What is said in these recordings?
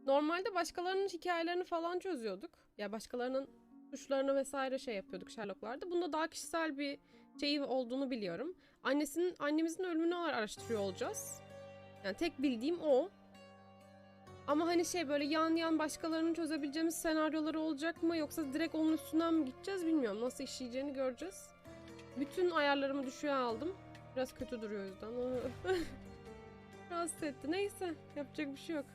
Normalde başkalarının hikayelerini falan çözüyorduk. Ya başkalarının suçlarını vesaire şey yapıyorduk Sherlock'larda. Bunda daha kişisel bir şeyi olduğunu biliyorum. Annemizin ölümünü araştırıyor olacağız. Yani tek bildiğim o. Ama hani şey böyle yan yan başkalarının çözebileceğimiz senaryoları olacak mı? Yoksa direkt onun üstünden mi gideceğiz bilmiyorum. Nasıl işleyeceğini göreceğiz. Bütün ayarlarımı düşüğe aldım. Biraz kötü duruyor o yüzden. Rahatsız etti. Neyse. Yapacak bir şey yok.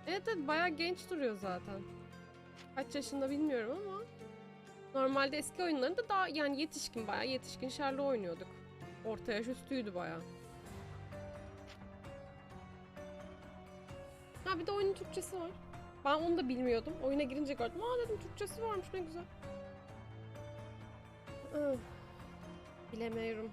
Evet bayağı genç duruyor zaten. Kaç yaşında bilmiyorum ama. Normalde eski oyunlarında daha yani yetişkin bayağı yetişkin Sherlock oynuyorduk. Orta yaş üstüydü bayağı. Ha bir de oyunun Türkçesi var. Ben onu da bilmiyordum. Oyuna girince gördüm. Aa dedim Türkçesi varmış ne güzel. Bilemiyorum.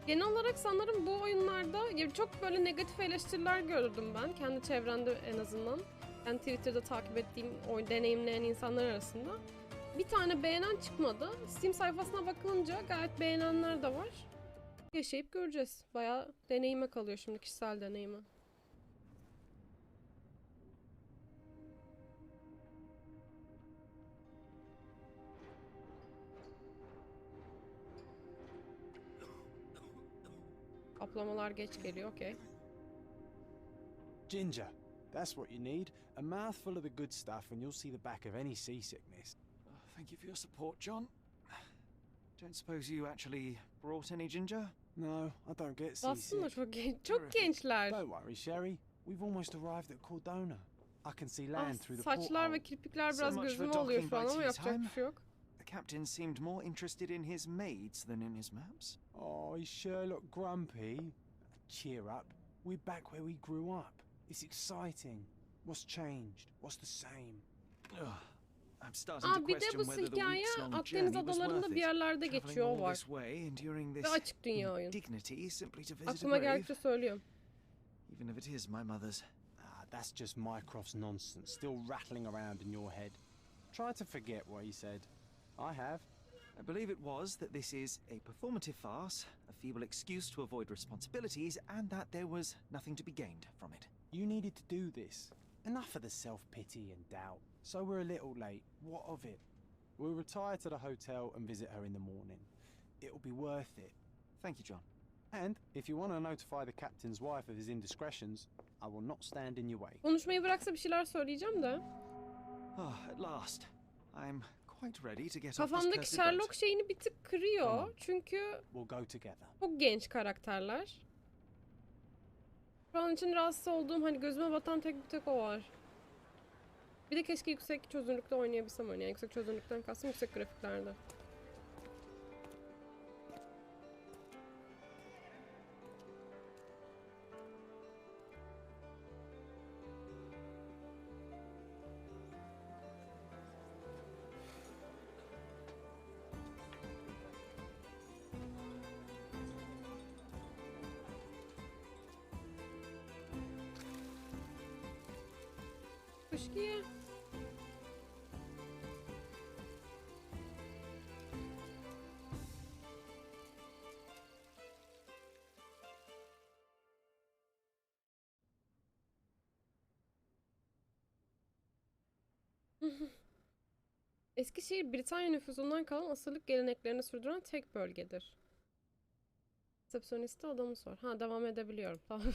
Genel olarak sanırım bu oyunlarda çok böyle negatif eleştiriler gördüm ben. Kendi çevremde en azından. Ben Twitter'da takip ettiğim oyun deneyimleyen insanlar arasında. Bir tane beğenen çıkmadı. Steam sayfasına bakılınca gayet beğenenler de var. Yaşayıp göreceğiz. Bayağı deneyime kalıyor şimdi, kişisel deneyime. Kaplamalar geç geliyor, okey. Ginger, that's what you need. A mouthful of the good stuff and you'll see the back of any seasickness. Thank you for your support, John. Don't suppose you actually brought any ginger? No, I don't get seasick. Aslında çok gençler. Don't worry, Sherry. We've almost arrived at Cordona. I can see land through the Saçlar ve kirpikler biraz gözüme oluyor şu an ama yapacak bir şey yok. The captain seemed more interested in his maids than in his maps. Oh, is Sherlock grumpy? Cheer up. We're back where we grew up. It's exciting. What's changed? What's the same? I'm starting to Bir de question bu whether the hikaye weeks-long Akdeniz journey was adalarında worth bir yerlerde it. geçiyor Traveling all var. this way, enduring this Ve açık dünya oyun. dignity simply to visit Aklıma a grave. geldikçe söylüyorum. Even if it is my mother's. That's just Mycroft's nonsense, still rattling around in your head. Try to forget what he said. I have. I believe it was that this is a performative farce, a feeble excuse to avoid responsibilities, and that there was nothing to be gained from it. You needed to do this. Enough of the self-pity and doubt. So we're a little late. What of it? We'll retire to the hotel and visit her in the morning. It'll be worth it. Thank you, John. And if you want to notify the captain's wife of his indiscretions, I will not stand in your way. Konuşmayı bıraksa bir şeyler söyleyeceğim de. At last. I'm quite ready to get off this Kafamdaki cursed Sherlock boat. şeyini bir tık kırıyor. Çünkü We'll go together. çok genç karakterler. Şu an için rahatsız olduğum, hani gözüme batan tek o var. Bir de keşke yüksek çözünürlükte oynayabilsem oyunu. Yani yüksek çözünürlükten kastım yüksek grafiklerde. Kuşkiye. Eskişehir, Britanya nüfusundan kalan asırlık geleneklerini sürdüren tek bölgedir. Resepsiyoniste adamı sor. Ha, devam edebiliyorum. Tamam.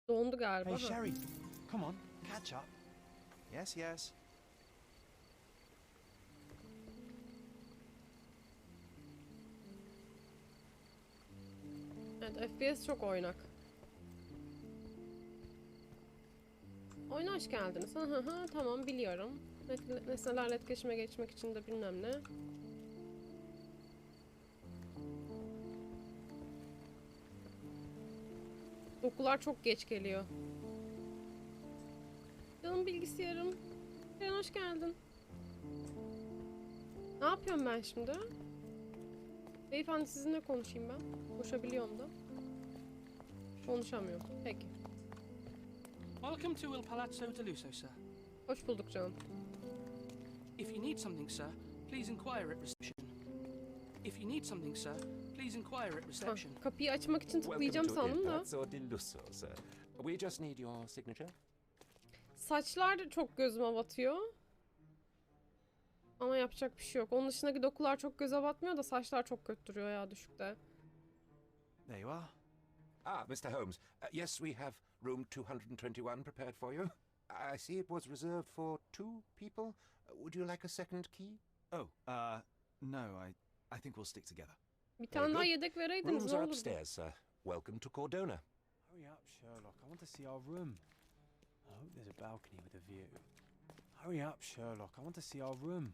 Dondu galiba. Hey, Sherry, come on, catch up. Yes, yes. Evet, FPS çok oynak. Oyuna hoş geldiniz. Ha, tamam biliyorum. Nesnelerle etkileşime geçmek için de bilmem ne. Dokular çok geç geliyor. Canım bilgisayarım. Sen hoş geldin. Ne yapıyorum ben şimdi? Beyefendi sizinle konuşayım ben. Konuşabiliyorum da. Konuşamıyorum. Peki. Welcome to Il Palazzo de Lusso, sir. Hoş bulduk canım. If you need something, sir, please inquire at reception. If you need something, sir, please inquire at reception. Kapıyı açmak için Welcome tıklayacağım to sandım Il da. Palazzo di Lusso, sir. We just need your signature. Saçlar da çok gözüme batıyor. Ama yapacak bir şey yok. Onun dışındaki dokular çok göze batmıyor da saçlar çok kötü duruyor ya düşükte. There you are. Ah, Mr. Holmes. Yes, we have room 221 prepared for you. I see it was reserved for 2 people. Would you like a second key? Oh, no, I think we'll stick together. Bir tane daha yedek vereydiniz Rooms ne are olurdu? upstairs, sir. Welcome to Cordona. Hurry up, Sherlock. I want to see our room. I hope there's a balcony with a view. Hurry up, Sherlock. I want to see our room.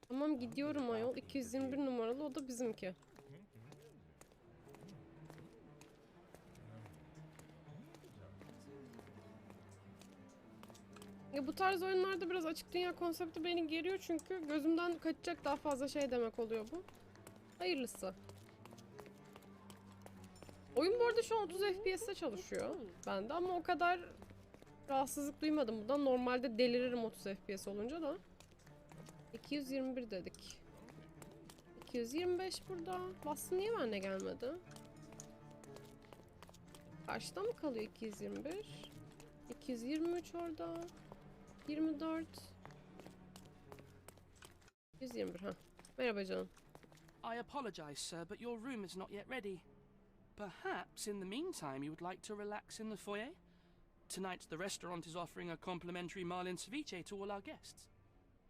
Tamam gidiyorum ayol. 221 numaralı o da bizimki. Ya bu tarz oyunlarda biraz açık dünya konsepti beni geriyor çünkü gözümden kaçacak daha fazla şey demek oluyor bu. Hayırlısı. Oyun bu arada şu an 30 FPS'te çalışıyor bende ama o kadar rahatsızlık duymadım bundan. Normalde deliririm 30 FPS olunca da. 221 dedik. 225 burada. Bastı niye bende gelmedi? Karşıda mı kalıyor 221? 223 orada. 24. 221 ha. Merhaba canım. I apologize, sir, but your room is not yet ready. Perhaps in the meantime you would like to relax in the foyer? Tonight the restaurant is offering a complimentary marlin ceviche to all our guests.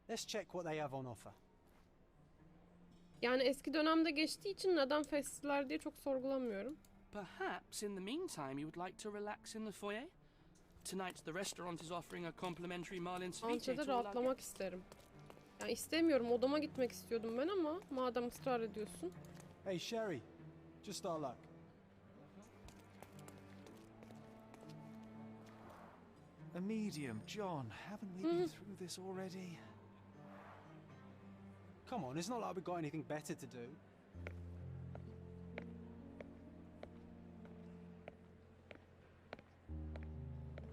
Let's check what they have on offer. Yani eski dönemde geçtiği için neden festiler diye çok sorgulamıyorum. Perhaps in the meantime you would like to relax in the foyer? Tonight the restaurant is offering a complimentary marlin ceviche Antrede to all our rahatlamak guests. isterim. Yani istemiyorum, odama gitmek istiyordum ben ama madem ısrar ediyorsun. Hey, Sherry. Just our luck. A medium, John. Haven't we been through this already? Come on, it's not like we've got anything better to do.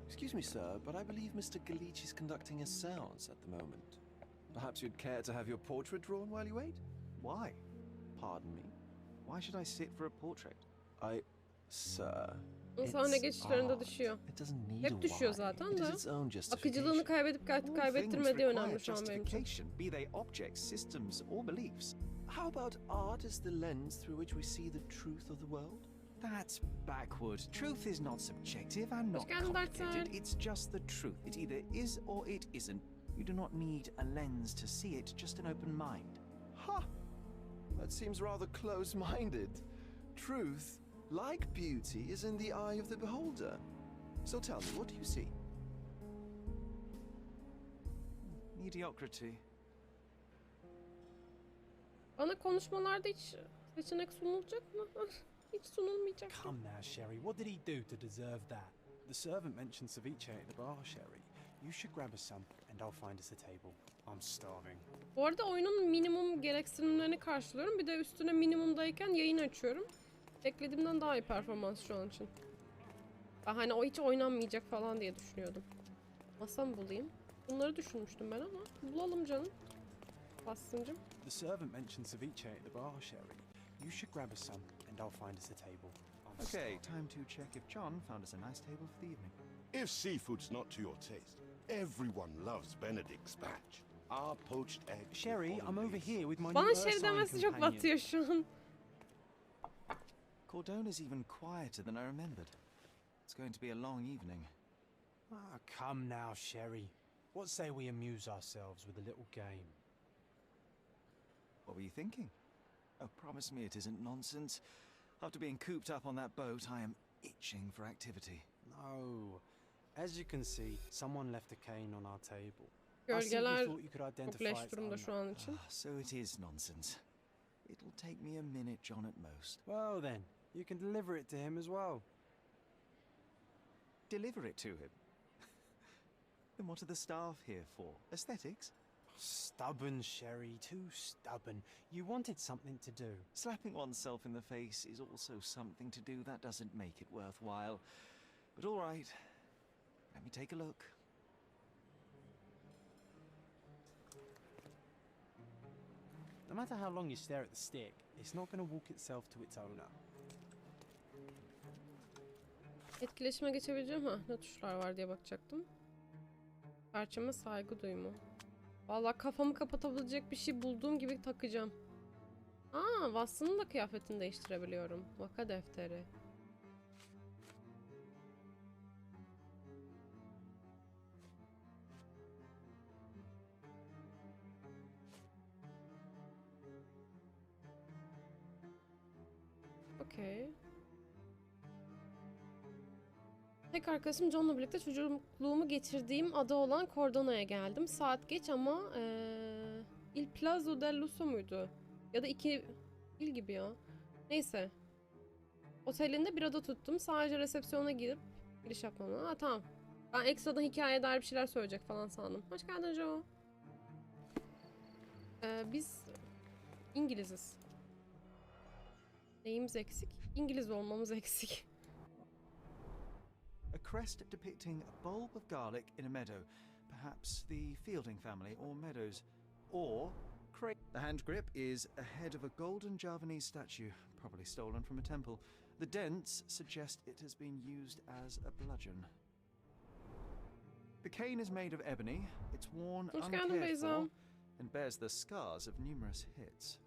Excuse me, sir, but I believe Mr. Galich is conducting a séance at the moment. Perhaps you'd care to have your portrait drawn while you wait? Why? Pardon me? Why should I sit for a portrait? Sir. Sahne it's geçişlerinde art. düşüyor. It doesn't need Hep a düşüyor why. zaten It is de. its own Akıcılığını justification. kaybedip All kaybettirmediği things önemli require şu an benim için. justification, be they objects, systems, or beliefs. How about art as the lens through which we see the truth of the world? That's backward. Truth is not subjective and not geldin complicated. Darkside. It's just the truth. It either is or it isn't. You do not need a lens to see it, just an open mind. Ha! That seems rather close-minded. Truth, like beauty, is in the eye of the beholder. So tell me, what do you see? Mediocrity. Bana konuşmalarda hiç seçenek sunulacak mı? Hiç sunulmayacak. Come now, Sherry. What did he do to deserve that? The servant mentioned ceviche at the bar, Sherry. You should grab us some, and I'll find us a table. I'm starving. Bu arada oyunun minimum gereksinimlerini karşılıyorum. Bir de üstüne minimumdayken yayın açıyorum. Beklediğimden daha iyi performans şu an için. Ben hani o hiç oynanmayacak falan diye düşünüyordum. Masa mı bulayım? Bunları düşünmüştüm ben ama bulalım canım. Bastımcım. The servant mentioned ceviche at the bar, Sherry. You should grab us some, and I'll find us a table. I'm Okay, starving. time to check if John found us a nice table for the evening. If seafood's not to your taste, everyone loves Benedict's batch. Our poached egg. with Sherry, I'm over hollandaise. here with my Bana new Sherry Ursine demesi çok companion. batıyor şu an. Cordona's even quieter than I remembered. It's going to be a long evening. Ah, come now, Sherry. What say we amuse ourselves with a little game? What were you thinking? Oh, promise me it isn't nonsense. After being cooped up on that boat, I am itching for activity. No. As you can see, someone left a cane on our table. I simply Gölgeler thought you could çok identify leş its durumda owner. şu an için. So it is nonsense. It'll take me a minute, John, at most. Well then, you can deliver it to him as well. Deliver it to him. Then what are the staff here for? Aesthetics? Stubborn, Sherry, too stubborn. You wanted something to do. Slapping oneself in the face is also something to do. That doesn't make it worthwhile. But all right, let me take a look. No matter how long you stare at the stick, it's not going to walk itself to its owner. Etkileşime geçebileceğim. Ne tuşlar var diye bakacaktım. Perçeme saygı duyma. Vallahi kafamı kapatabilecek bir şey bulduğum gibi takacağım. Watson'ın da kıyafetini değiştirebiliyorum. Vaka defteri. Okey. Tek arkadaşım John'la birlikte çocukluğumu geçirdiğim ada olan Cordona'ya geldim. Saat geç ama Il Plazo del Lusso muydu? Ya da 2 il gibi ya. Neyse. Otelinde bir oda tuttum. Sadece resepsiyona girip giriş yapmam. Tamam. Ben ekstradan hikayeye dair bir şeyler söyleyecek falan sandım. Hoş geldin Joe. Biz İngiliziz. Neyimiz eksik? İngiliz olmamız eksik. A crest depicting a bulb of garlic in a meadow. Perhaps the Fielding family or Meadows. Or the hand grip is ahead of a golden Javanese statue, probably stolen from a temple. The dents suggest it has been used as a bludgeon. The cane is made of ebony. It's worn uncared for and bears the scars of numerous hits.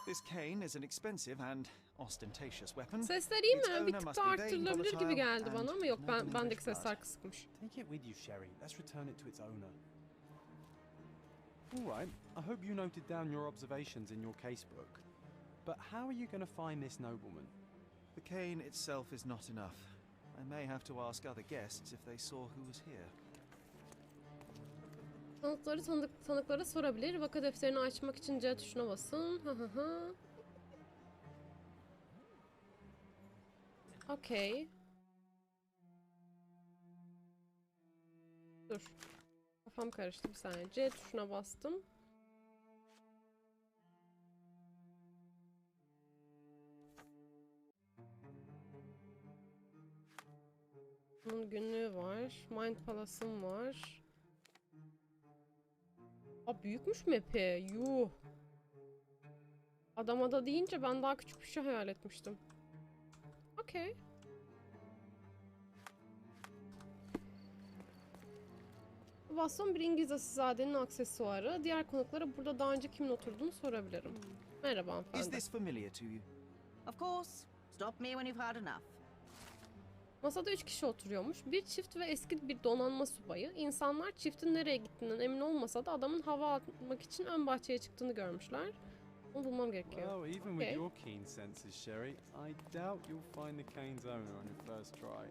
This cane is an expensive and ostentatious weapon. Sesler iyi mi? Bir tık da arttırılabilir gibi geldi bana ama yok, bendeki sesler kısıkmış. Take it with you, Sherry. Let's return it to its owner. All right. I hope you noted down your observations in your casebook. But how are you going to find this nobleman? The cane itself is not enough. I may have to ask other guests if they saw who was here. Tanıklara sorabilir. Vaka defterini açmak için C tuşuna basın. Okey. Dur. Kafam karıştı bir saniye. C tuşuna bastım. Bunun günlüğü var. Mind Palace'ım var. Büyükmüş map'i. Yuh. Adamada deyince ben daha küçük bir şey hayal etmiştim. Okey. Watson bir İngiliz asilzadenin aksesuarı. Diğer konuklara burada daha önce kimin oturduğunu sorabilirim. Merhaba hanımefendi. Is this familiar to you? Of course. Stop me when you've had enough. Masada 3 kişi oturuyormuş. Bir çift ve eski bir donanma subayı. İnsanlar çiftin nereye gittiğinden emin olmasa da adamın hava atmak için ön bahçeye çıktığını görmüşler. Onu bulmam gerekiyor. Well, even with your keen senses, Sherry, I doubt you'll find the cane's owner on your first try.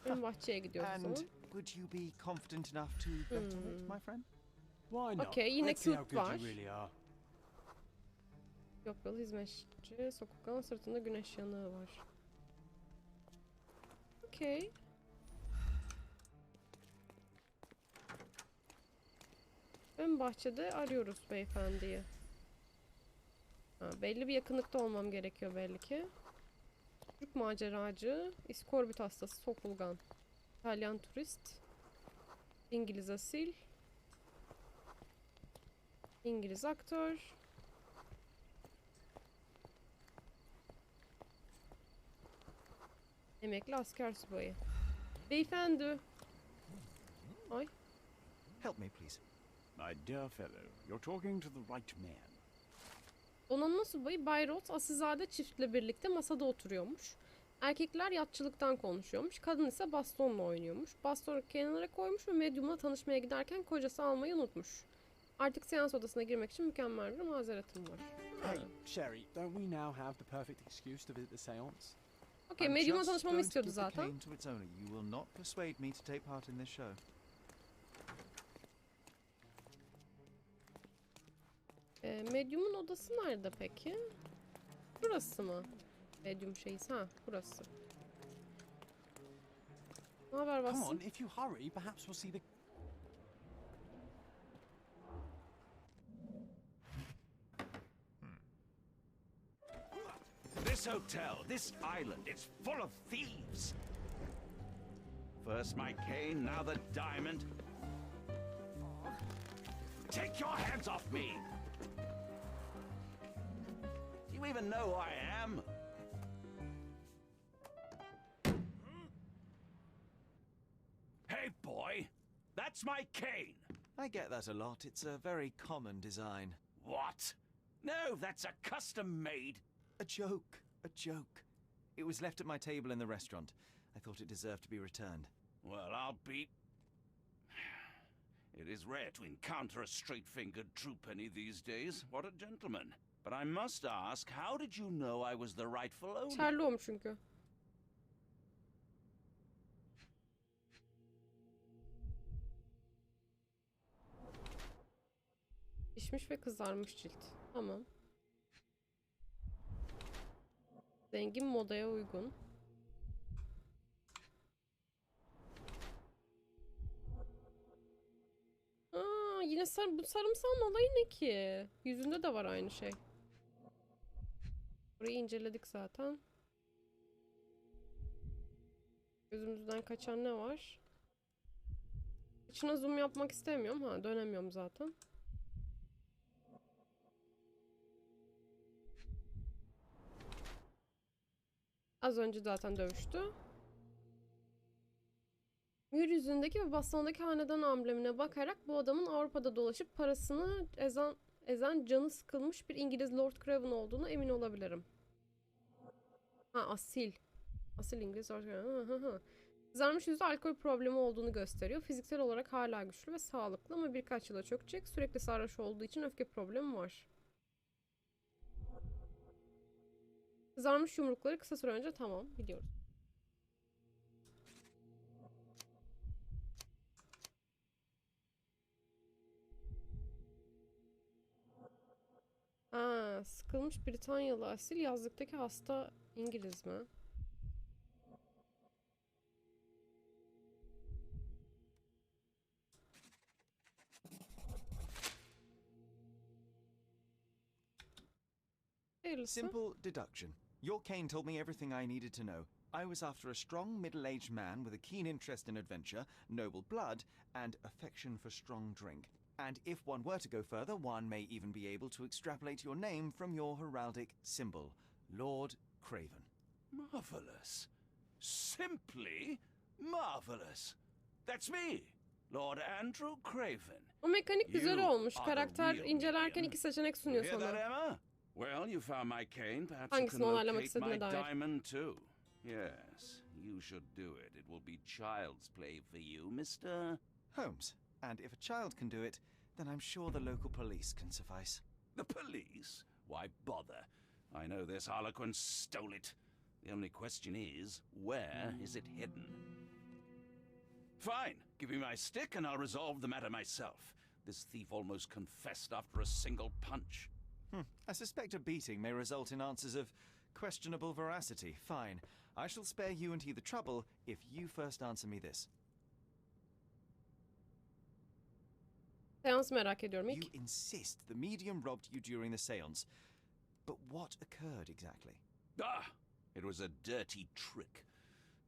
Ön bahçeye gidiyoruz o And zaman. would you be confident enough to bet on it, my friend? Why not? Okey, yine Let's see how Cute good var. you really are. Yok yol hizmetçi, sokakların sırtında güneş yanığı var. Okey. Ön bahçede arıyoruz beyefendiyi. Belli bir yakınlıkta olmam gerekiyor belli ki. Türk maceracı, iskorbit hastası, sokulgan. İtalyan turist. İngiliz asil. İngiliz aktör. Emekli asker subayı. Beyefendi. Ay. Help me, please. My dear fellow, you're talking to the right man. Donanma subayı Bay Roth asilzade çiftle birlikte masada oturuyormuş. Erkekler yatçılıktan konuşuyormuş. Kadın ise bastonla oynuyormuş. Bastonu kenara koymuş ve medyumla tanışmaya giderken kocası almayı unutmuş. Artık seans odasına girmek için mükemmel bir mazeretim var. Hey, Sherry, don't we now have the perfect excuse to visit the seance? Okey, I'm medyumla just tanışmamı going to istiyordu give the zaten. cane to its owner. You will not persuade me to take part in this show. Medyumun odası nerede peki? Burası mı? Medyum şeysi. Burası. Ne haber Come Watson? on, if you hurry, perhaps we'll see the... This hotel, this island, it's full of thieves. First my cane, now the diamond. Take your hands off me! you even know who I am? Hey, boy! That's my cane! I get that a lot. It's a very common design. What? No, that's a custom-made... A joke. A joke. It was left at my table in the restaurant. I thought it deserved to be returned. Well, I'll be... It is rare to encounter a straight-fingered true penny these days. What a gentleman. But I must ask, how did you know I was the rightful owner? Sherlock'um çünkü. Pişmiş ve kızarmış cilt. Tamam. Zengin, modaya uygun. Aa, yine bu sarımsağın olayı ne ki? Yüzünde de var aynı şey. Burayı inceledik zaten. Gözümüzden kaçan ne var? İçine zoom yapmak istemiyorum. Ha, dönemiyorum zaten. Az önce zaten dövüştü. Mühür yüzündeki ve bastondaki hanedan amblemine bakarak bu adamın Avrupa'da dolaşıp parasını ezen canı sıkılmış bir İngiliz Lord Craven olduğuna emin olabilirim. Ha, asil. Asil İngiliz Lord Craven. Kızarmış yüzde alkol problemi olduğunu gösteriyor. Fiziksel olarak hala güçlü ve sağlıklı ama birkaç yıla çökecek. Sürekli sarhoş olduğu için öfke problemi var. Kızarmış yumrukları kısa süre önce tamam biliyoruz. Ha, sıkılmış Britanyalı asil yazlıktaki hasta İngiliz mi? Hayırlısı. Simple deduction. Your cane told me everything I needed to know. I was after a strong middle-aged man with a keen interest in adventure, noble blood, and affection for strong drink. And if one were to go further, one may even be able to extrapolate your name from your heraldic symbol, Lord Craven. Marvelous. Simply marvelous. That's me, Lord Andrew Craven. O mekanik güzel You olmuş. are the Karakter real incelerken medium. iki seçenek sunuyor Hear that, sana. Emma? Well, you found my cane. Perhaps you Hangisini can onaylamak locate istediğine my dair. diamond too. Yes, you should do it. It will be child's play for you, Mr. Holmes. And if a child can do it, then I'm sure the local police can suffice. The police? Why bother? I know this harlequin stole it. The only question is, where is it hidden? Fine. Give me my stick and I'll resolve the matter myself. This thief almost confessed after a single punch. I suspect a beating may result in answers of questionable veracity. Fine. I shall spare you and he the trouble if you first answer me this. Seans merak ediyorum You ilk. insist the medium robbed you during the seance. But what occurred exactly? Ah! It was a dirty trick.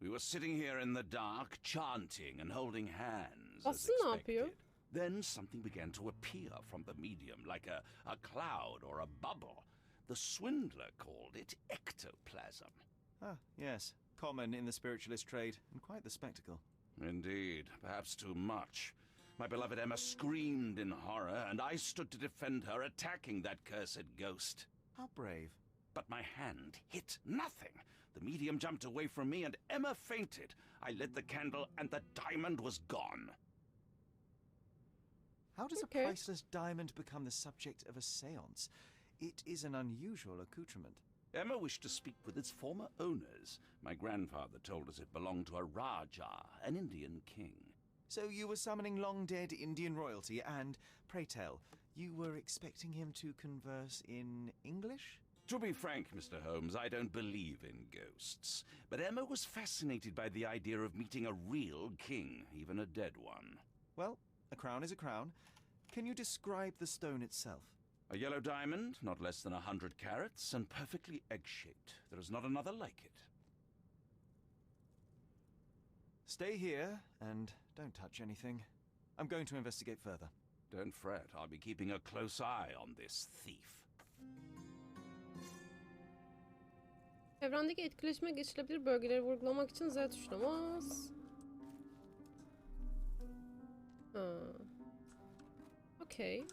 We were sitting here in the dark, chanting and holding hands, as Aslı ne yapıyor? expected. Then something began to appear from the medium, like a cloud or a bubble. The swindler called it ectoplasm. Ah, yes. Common in the spiritualist trade, and quite the spectacle. Indeed, perhaps too much. My beloved Emma screamed in horror, and I stood to defend her, attacking that cursed ghost. How brave. But my hand hit nothing. The medium jumped away from me, and Emma fainted. I lit the candle, and the diamond was gone. How does Okay. a priceless diamond become the subject of a seance? It is an unusual accoutrement. Emma wished to speak with its former owners. My grandfather told us it belonged to a Raja, an Indian king. So you were summoning long-dead Indian royalty, and, pray tell, you were expecting him to converse in English? To be frank, Mr. Holmes, I don't believe in ghosts. But Emma was fascinated by the idea of meeting a real king, even a dead one. Well, a crown is a crown. Can you describe the stone itself? A yellow diamond, not less than 100 carats, and perfectly egg-shaped. There is not another like it. Stay here, and don't touch anything. I'm going to investigate further. Don't fret, I'll be keeping a close eye on this thief. Evrendeki etkileşime geçilebilir bölgeleri vurgulamak için Z tuşuna bas. Ha. Okey.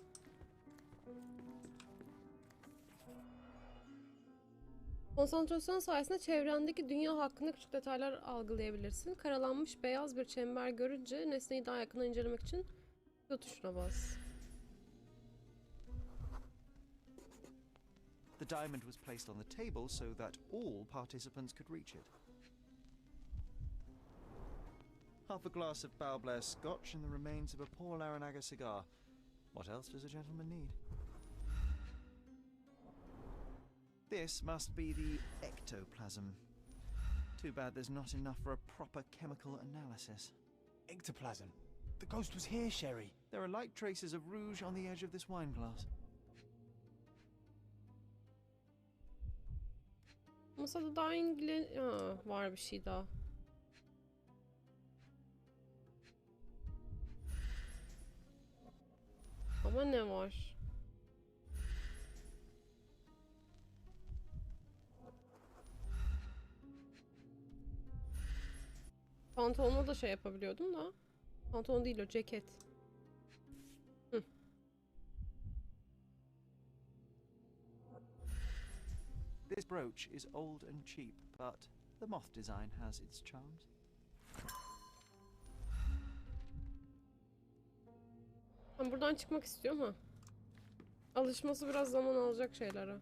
Konsantrasyon sayesinde çevrendeki dünya hakkında küçük detaylar algılayabilirsin. Karalanmış beyaz bir çember görünce nesneyi daha yakından incelemek için Q tuşuna bas. The diamond was placed on the table so that all participants could reach it. Half a glass of Balblair Scotch and the remains of a Paul Aranaga cigar. What else does a gentleman need? This must be the ectoplasm. Too bad there's not enough for a proper chemical analysis. Ectoplasm. The ghost was here, Sherry. There are light traces of rouge on the edge of this wine glass. Masada daha var bir şey daha. Ama ne var? Pantolonla da şey yapabiliyordum da. Pantolon değil o, ceket. Hı. This brooch is old and cheap, but the moth design has its charms. Ben buradan çıkmak istiyorum ha. Alışması biraz zaman alacak şeylere.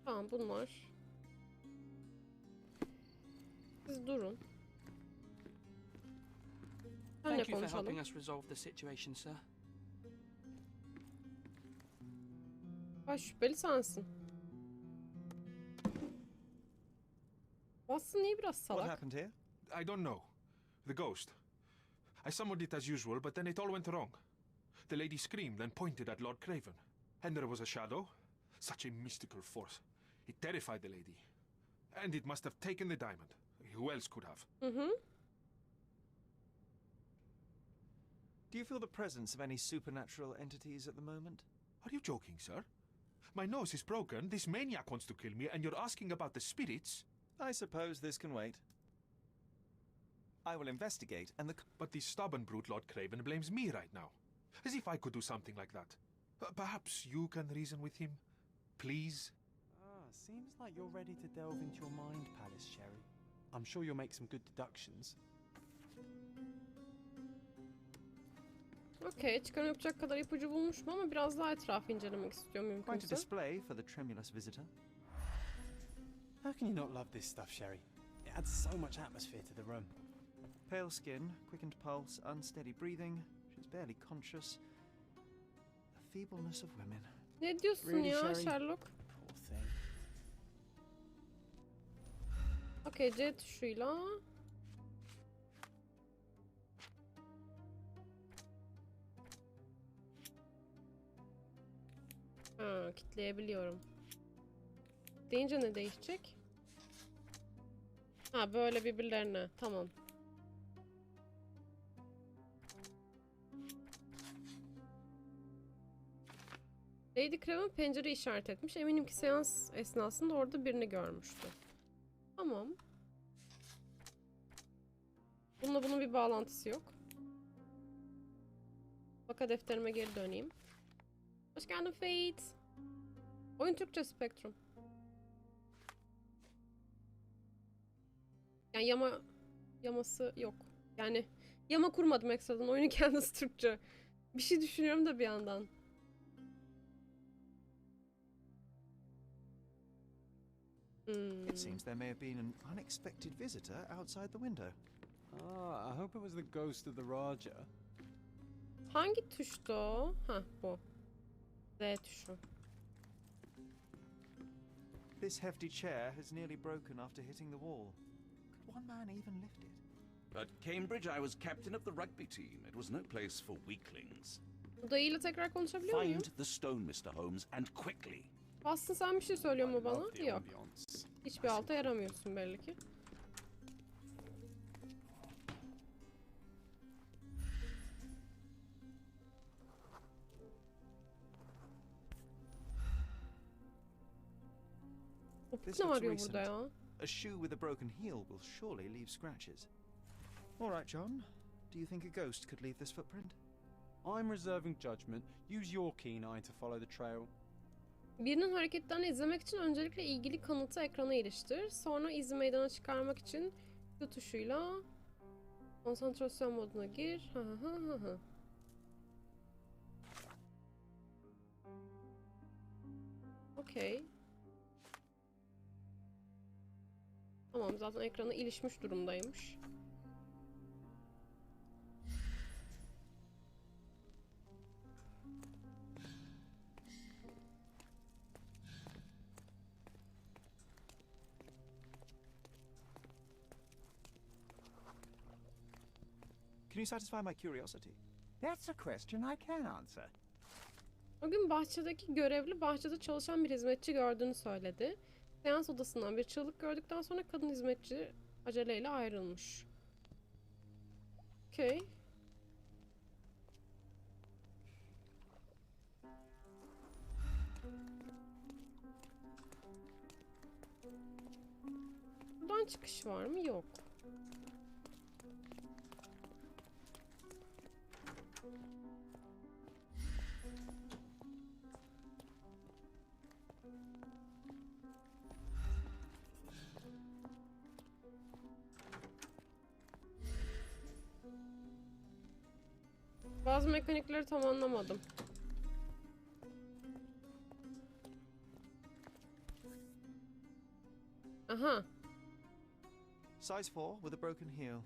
Tamam, bunlar. Siz durun. Senle Thank you for konuşalım. helping us resolve the situation, sir. Baş şüpheli sensin. Watson niye biraz What salak? happened here? I don't know. The ghost. I summoned it as usual, but then it all went wrong. The lady screamed and pointed at Lord Craven. And there was a shadow. Such a mystical force. It terrified the lady. And it must have taken the diamond. Who else could have? Hı. Do you feel the presence of any supernatural entities at the moment? Are you joking, sir? My nose is broken, this maniac wants to kill me, and you're asking about the spirits? I suppose this can wait. I will investigate and But the stubborn brute Lord Craven blames me right now. As if I could do something like that. Perhaps you can reason with him? Please? Seems like you're ready to delve into your mind palace, Sherry. I'm sure you'll make some good deductions. Okey, çıkarım yapacak kadar ipucu bulmuşum ama biraz daha etrafı incelemek istiyorum quite a mümkünse. display for the tremulous visitor. How can you not love this stuff, Sherry? It adds so much atmosphere to the room. Pale skin, quickened pulse, unsteady breathing. She's barely conscious. The feebleness of women. Ne diyorsun Really, ya Sherry? Sherlock? Poor thing. Okey, C tuşuyla. Ha, kitleyebiliyorum. Deyince ne değişecek? Ha, böyle birbirlerine. Tamam. Lady Craven pencere işaret etmiş. Eminim ki seans esnasında orada birini görmüştü. Tamam. Bununla bunun bir bağlantısı yok. Vaka defterime geri döneyim. Hoş geldin Fate. Oyun Türkçe Spektrum. Yani yaması yok. Yani yama kurmadım ekstradan. Oyunun kendisi Türkçe. Bir şey düşünüyorum da bir yandan. It seems there may have been an unexpected visitor outside the window. I hope it was the ghost of the Raja. Hangi tuştu o? Ha, bu. Z tuşu. This hefty chair has nearly broken after hitting the wall. Could one man even lift it? At Cambridge, I was captain of the rugby team. It was no place for weaklings. Bu dayıyla tekrar konuşabiliyor muyum? Find the stone, Mr. Holmes, and quickly. Aslında sen bir şey söylüyor mu bana? Love the Yok. ambience. Hiçbir alta yaramıyorsun belli ki. This Ne looks arıyor recent. burada ya? A shoe with a broken heel will surely leave scratches. All right, John. Do you think a ghost could leave this footprint? I'm reserving judgment. Use your keen eye to follow the trail. Birinin hareketlerini izlemek için öncelikle ilgili kanıtı ekrana iliştir. Sonra izi meydana çıkarmak için Q tuşuyla konsantrasyon moduna gir. Okey. Tamam, zaten ekrana ilişmiş durumdaymış. Can you satisfy my curiosity? That's a question I can answer. O gün bahçedeki görevli bahçede çalışan bir hizmetçi gördüğünü söyledi. Seans odasından bir çığlık gördükten sonra kadın hizmetçi aceleyle ayrılmış. Okey. Buradan çıkış var mı? Yok. Bazı mekanikleri tam anlamadım. Aha. Size 4 with a broken heel.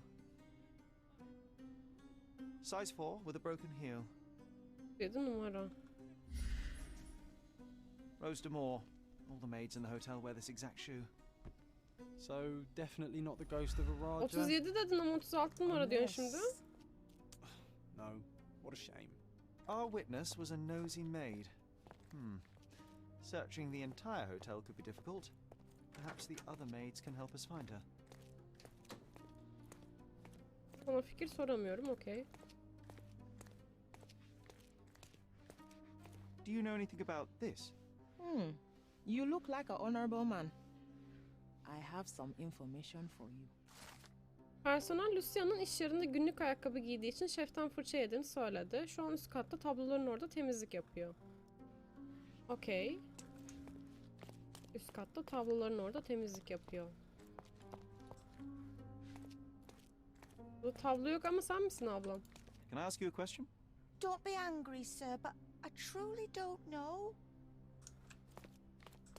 Size 4 with a broken heel. 7 numara. Rose Moore. All the maids in the hotel wear this exact shoe. So definitely not the ghost of a Raja. 37 dedin ama 36 numara diyorsun şimdi. No. What a shame. Our witness was a nosy maid. Searching the entire hotel could be difficult. Perhaps the other maids can help us find her. Ona fikir soramıyorum, okey. Do you know anything about this? You look like an honorable man. I have some information for you. Personel Lucia'nın iş yerinde günlük ayakkabı giydiği için şeften fırça yediğini söyledi. Şu an üst katta tabloların orada temizlik yapıyor. Okey. Üst katta tabloların orada temizlik yapıyor. Bu tablo yok ama sen misin ablam? Can I ask you a question? Don't be angry, sir, but I truly don't know.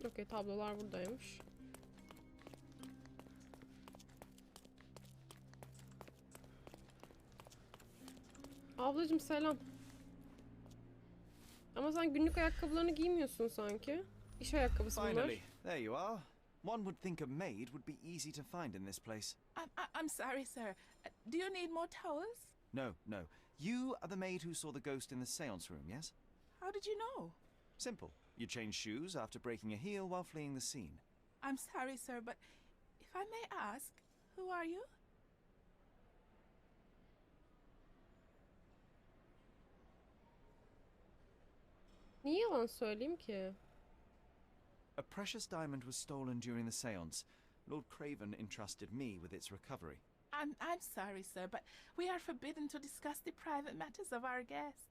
Okey, tablolar buradaymış. Ablacım selam. Ama sen günlük ayakkabılarını giymiyorsun sanki. İş ayakkabısı bunlar. Finally, there you are. One would think a maid would be easy to find in this place. I'm sorry, sir. Do you need more towels? No, no. You are the maid who saw the ghost in the seance room, yes? How did you know? Simple. You changed shoes after breaking a heel while fleeing the scene. I'm sorry, sir, but if I may ask, who are you? Niye yalan söyleyeyim ki? A precious diamond was stolen during the seance. Lord Craven entrusted me with its recovery. I'm sorry, sir, but we are forbidden to discuss the private matters of our guests.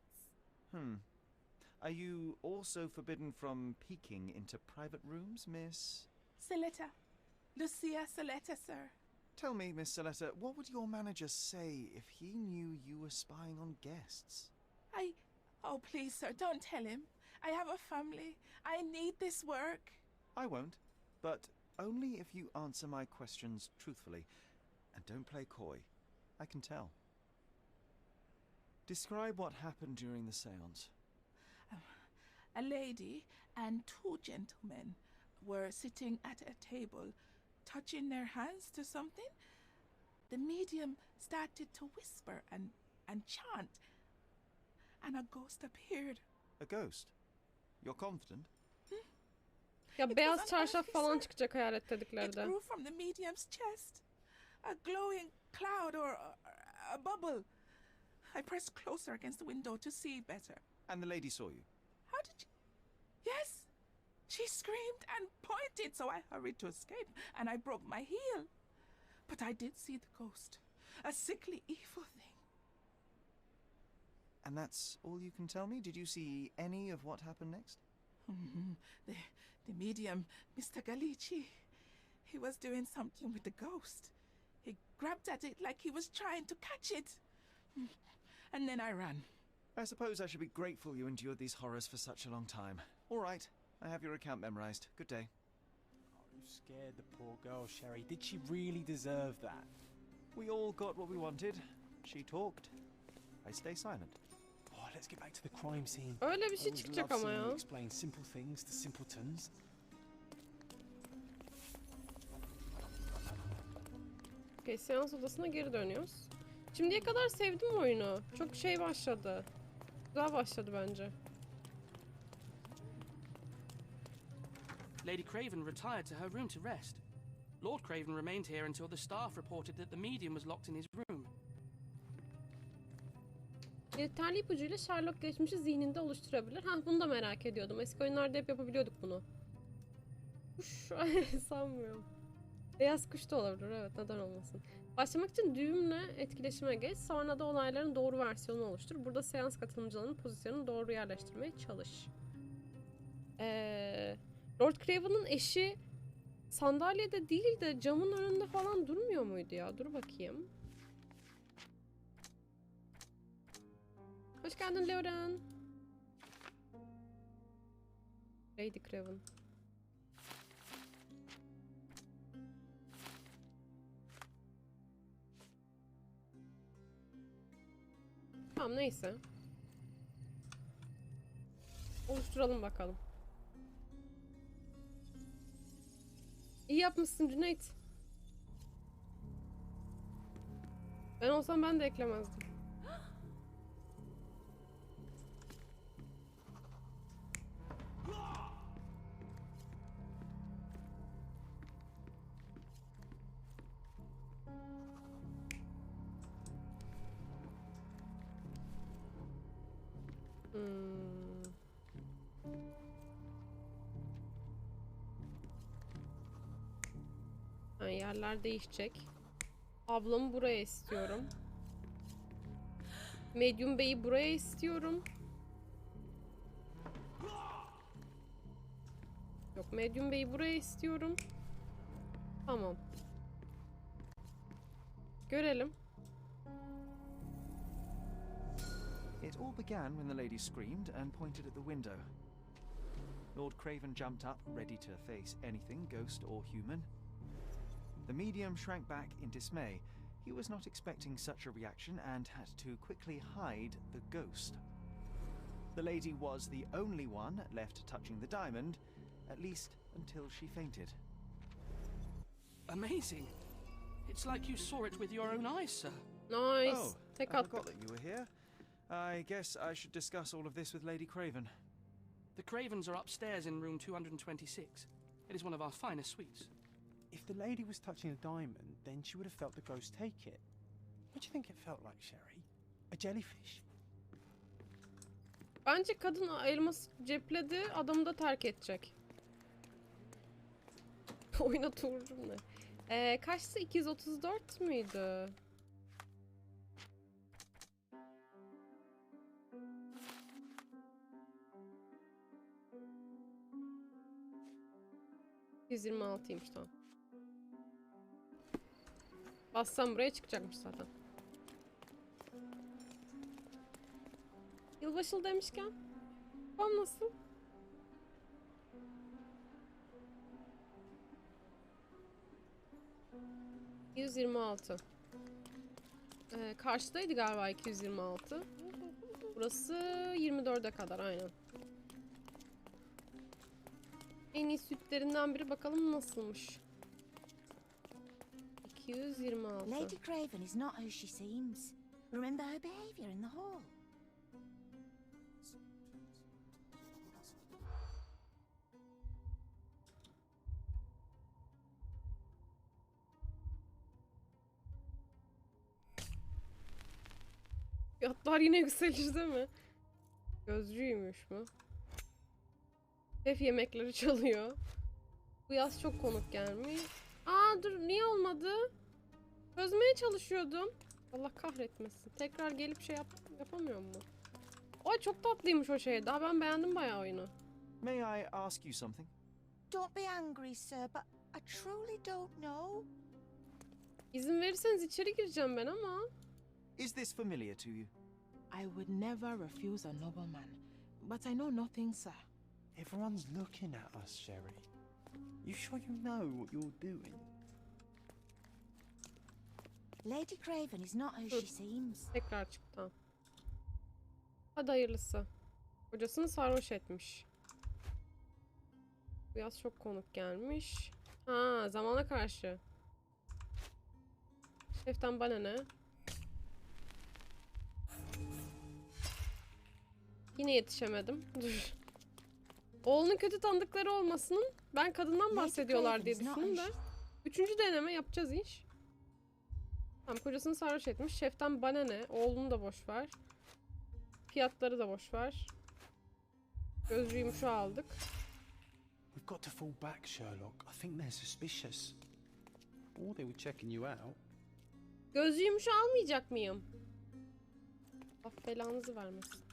Are you also forbidden from peeking into private rooms, Miss? Saletta. Lucia Saletta, sir. Tell me, Miss Saletta, what would your manager say if he knew you were spying on guests? Oh, please, sir, don't tell him. I have a family. I need this work. I won't, but only if you answer my questions truthfully and don't play coy. I can tell. Describe what happened during the seance. A lady and two gentlemen were sitting at a table, touching their hands to something. the medium started to whisper and chant, and a ghost appeared. A ghost? You're confident? Ya beyaz çarşaf falan çıkacak hayalet It dediklerde. grew from the medium's chest. A glowing cloud or a bubble. I pressed closer against the window to see better. And the lady saw you? How did you... Yes! She screamed and pointed, so I hurried to escape, and I broke my heel. But I did see the ghost. A sickly, evil thing. And that's all you can tell me? Did you see any of what happened next? The medium, Mr. Galici, he was doing something with the ghost. He grabbed at it like he was trying to catch it. And then I ran. I suppose I should be grateful you endured these horrors for such a long time. All right, I have your account memorized. Good day. Oh, you scared the poor girl, Sherry. Did she really deserve that? We all got what we wanted. She talked. I stay silent. Oh, let's get back to the crime scene. Öyle bir şey Always çıkacak love ama seeing you ya. explain simple things to simpletons. Okay, seans odasına geri dönüyoruz. Şimdiye kadar sevdim oyunu. Çok şey başladı. Güzel başladı bence. Lady Craven retired to her room to rest. Lord Craven remained here until the staff reported that the medium was locked in his room. Yeterli ipucuyla Sherlock geçmişi zihninde oluşturabilir. Bunu da merak ediyordum. Eski oyunlarda hep yapabiliyorduk bunu. Kuş sanmıyorum. Beyaz kuş da olabilir, evet, neden olmasın. Başlamak için düğümle etkileşime geç. Sonra da olayların doğru versiyonunu oluştur. Burada seans katılımcılarının pozisyonunu doğru yerleştirmeye çalış. Lord Craven'ın eşi sandalyede değil de camın önünde falan durmuyor muydu ya? Dur bakayım. Hoş geldin Lauren. Lady Craven. Tamam, neyse. Oluşturalım bakalım. İyi yapmışsın Cüneyt. Ben olsam ben de eklemezdim. Yerler değişecek. Ablamı buraya istiyorum. Medium Bey'i buraya istiyorum. Yok, Medium Bey'i buraya istiyorum. Tamam. Görelim. It all began when the lady screamed and pointed at the window. Lord Craven jumped up, ready to face anything, ghost or human. The medium shrank back in dismay. He was not expecting such a reaction and had to quickly hide the ghost. The lady was the only one left touching the diamond, at least until she fainted. Amazing. It's like you saw it with your own eyes, sir. Nice. Oh, I forgot that you were here. I guess I should discuss all of this with Lady Craven. The Cravens are upstairs in room 226. It is one of our finest suites. If the lady was touching a diamond, then she would have felt the ghost take it. What do you think it felt like, Sherry? A jellyfish? Bence kadın elması cepledi, adamı da terk edecek. Oyuna turucum ne? Kaçtı? 234 müydü? %126'ymış tamam. Bassam buraya çıkacakmış zaten. Yılbaşılı demişken. Babam nasıl? ...226. Karşıdaydı galiba 226. Burası 24'e kadar aynen. En iyi sütlerinden biri, bakalım nasılmış. 226. Lady Craven is not who she seems. Remember her behavior in the hall. Fiyatlar yine yükselir değil mi? Gözcüymüş mü? Şef yemekleri çalıyor. Bu yaz çok konuk gelmiş. Aa dur, niye olmadı? Çözmeye çalışıyordum. Allah kahretmesin. Tekrar gelip şey yapamıyor mu? Ay çok tatlıymış o şey. Daha ben beğendim bayağı oyunu. May I ask you something? Don't be angry, sir, but I truly don't know. İzin verirseniz içeri gireceğim ben ama. Is this familiar to you? I would never refuse a nobleman, but I know nothing, sir. Everyone's looking at us, Sherry. You sure you know what you're doing? Lady Craven is not who she seems. Tekrar çıktı. Hadi hayırlısı. Kocasını sarhoş etmiş. Bu yaz çok konuk gelmiş. Ha, zamana karşı. Şeften bana ne? Yine yetişemedim. Dur. Oğlunun kötü tanıdıkları olmasının, ben kadından bahsediyorlar diye düşündüm de. 3. deneme yapacağız iş. Tamam, kocasını sarhoş etmiş. Şeften bana ne? Oğlunu da boş ver. Fiyatları da boş ver. Gözcüyüm şu aldık. We've got to fall back, Sherlock. I think they're suspicious. Or they were checking you out. Gözcüyüm şu almayacak mıyım? Allah belanızı vermesin.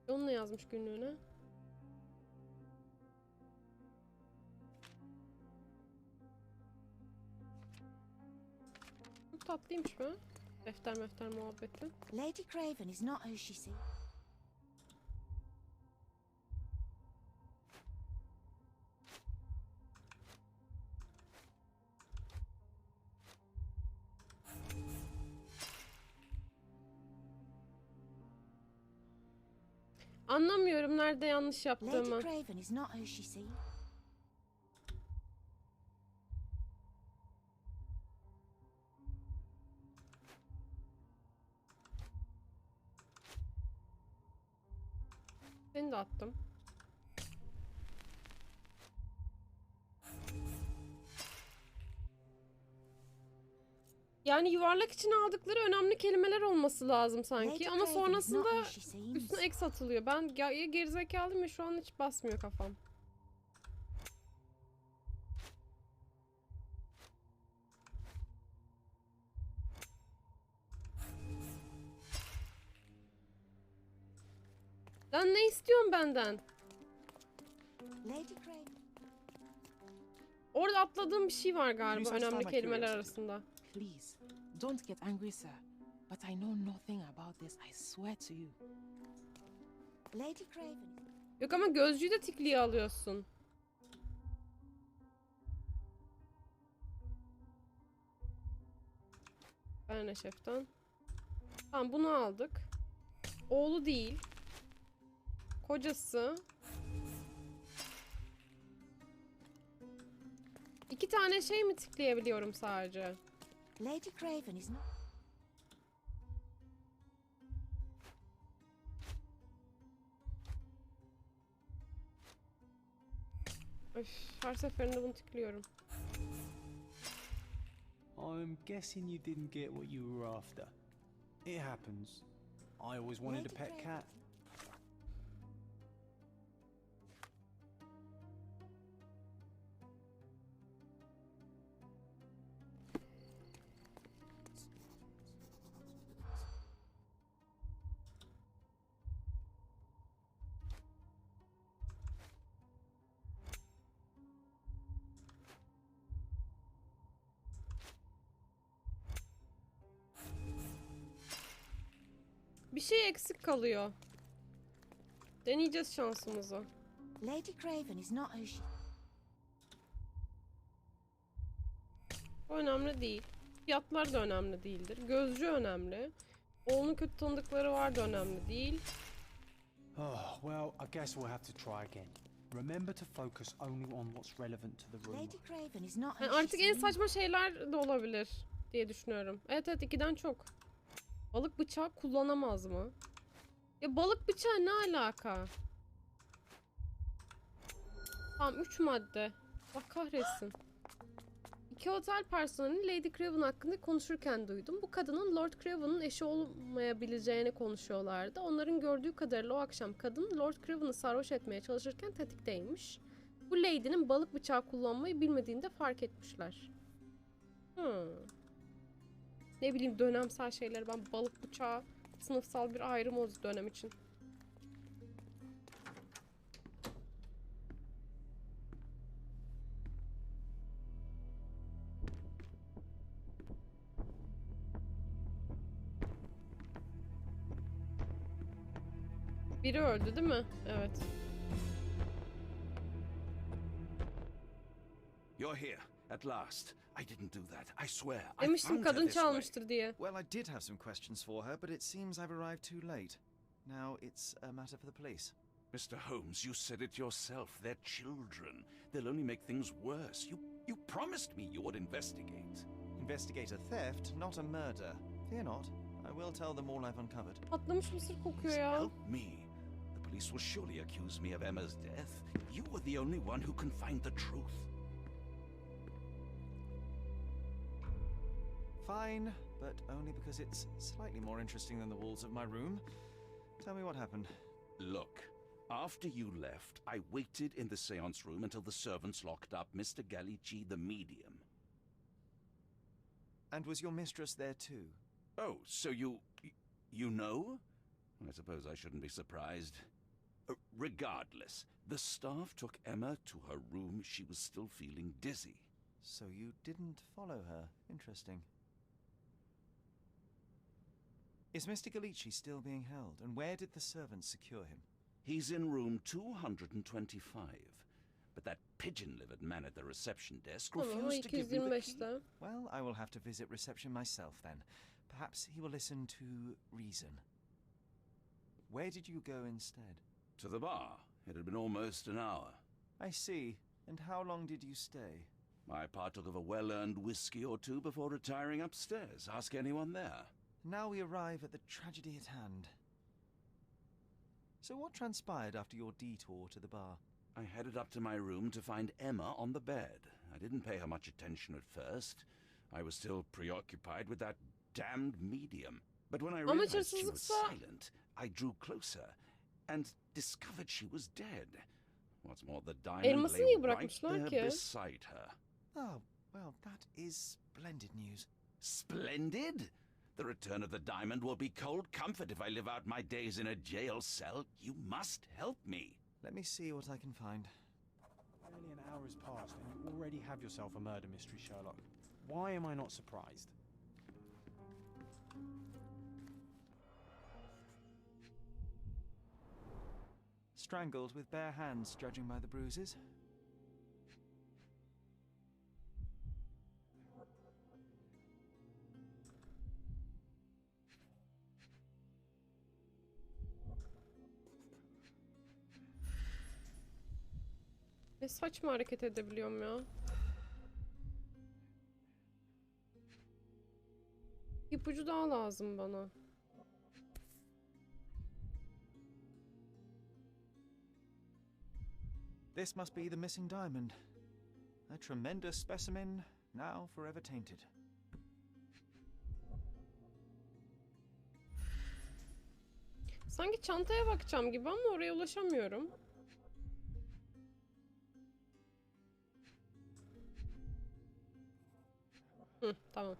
Onu ne yazmış günlüğüne? Çok tatlıymış be. Defter mefter muhabbeti. Lady Craven is not who she seems. Anlamıyorum nerede yanlış yaptığımı. Lady Craven is not who she seems. Seni de attım. Yani yuvarlak için aldıkları önemli kelimeler olması lazım sanki. Ama sonrasında üstüne ek satılıyor. Ben gerizekalıyım ve şu an hiç basmıyor kafam. Lan ne istiyorsun benden? Orada atladığım bir şey var galiba önemli kelimeler arasında. Please, don't get angry, sir. But I know nothing about this, I swear to you. Lady Craven. Yok ama gözcüyü de tikliye alıyorsun. Ben ne şeften? Tamam, bunu aldık. Oğlu değil. Kocası. 2 tane şey mi tıklayabiliyorum sadece? Lady Craven is not. Öf, her seferinde bunu tıklıyorum. I'm guessing you didn't get what you were after. It happens. I always wanted a pet cat. Bir şey eksik kalıyor. Deneyeceğiz şansımızı. Lady Craven is not who she. O önemli değil. Fiyatlar da önemli değildir. Gözcü önemli. Oğlunun kötü tanıdıkları var da önemli değil. Oh, well, I guess we'll have to try again. Remember to focus only on what's relevant to the room. Lady Craven is not. Yani artık en saçma şeyler de olabilir diye düşünüyorum. Evet evet, 2'den çok. Balık bıçağı kullanamaz mı? Ya balık bıçağı ne alaka? Tamam, 3 madde. Bak kahretsin. 2 otel personeli Lady Craven hakkında konuşurken duydum. Bu kadının Lord Craven'ın eşi olmayabileceğini konuşuyorlardı. Onların gördüğü kadarıyla o akşam kadın Lord Craven'ı sarhoş etmeye çalışırken tetikteymiş. Bu Lady'nin balık bıçağı kullanmayı bilmediğini de fark etmişler. Ne bileyim, dönemsel şeyleri, ben balık bıçağı sınıfsal bir ayrım o dönem için. Biri öldü değil mi? Evet. You're here, at last. I didn't do that, I swear. Demiştim kadın çalmıştır diye. Well, I did have some questions for her, but it seems I've arrived too late. Now it's a matter for the police. Mr. Holmes, you said it yourself. They're children. They'll only make things worse. You promised me you would investigate. Investigate a theft, not a murder. Fear not. I will tell them all I've uncovered. Patlamış mısır kokuyor ya. Help me. The police will surely accuse me of Emma's death. You were the only one who can find the truth. Fine, but only because it's slightly more interesting than the walls of my room. Tell me what happened. Look, after you left, I waited in the seance room until the servants locked up Mr. Galici, the medium. And was your mistress there too? Oh, so you know? I suppose I shouldn't be surprised. Regardless, the staff took Emma to her room. She was still feeling dizzy. So you didn't follow her. Interesting. Is Mr. Galici still being held? And where did the servants secure him? He's in room 225. But that pigeon-livered man at the reception desk refused to give me the key. Well, I will have to visit reception myself then. Perhaps he will listen to reason. Where did you go instead? To the bar. It had been almost an hour. I see. And how long did you stay? I partook of a well-earned whiskey or two before retiring upstairs. Ask anyone there. Now we arrive at the tragedy at hand. So what transpired after your detour to the bar? I headed up to my room to find Emma on the bed. I didn't pay her much attention at first. I was still preoccupied with that damned medium. But when I realized she was silent, I drew closer and discovered she was dead. What's more, the diamond lay right there beside her. Oh, well, that is splendid news. Splendid? The return of the diamond will be cold comfort if I live out my days in a jail cell. You must help me. Let me see what I can find. Barely an hour has passed and you already have yourself a murder mystery, Sherlock. Why am I not surprised? Strangled with bare hands, judging by the bruises. Ne saçma hareket edebiliyorum ya. İpucu daha lazım bana. This must be the missing diamond. A tremendous specimen, now forever tainted. Sanki çantaya bakacağım gibi ama oraya ulaşamıyorum. Tamam.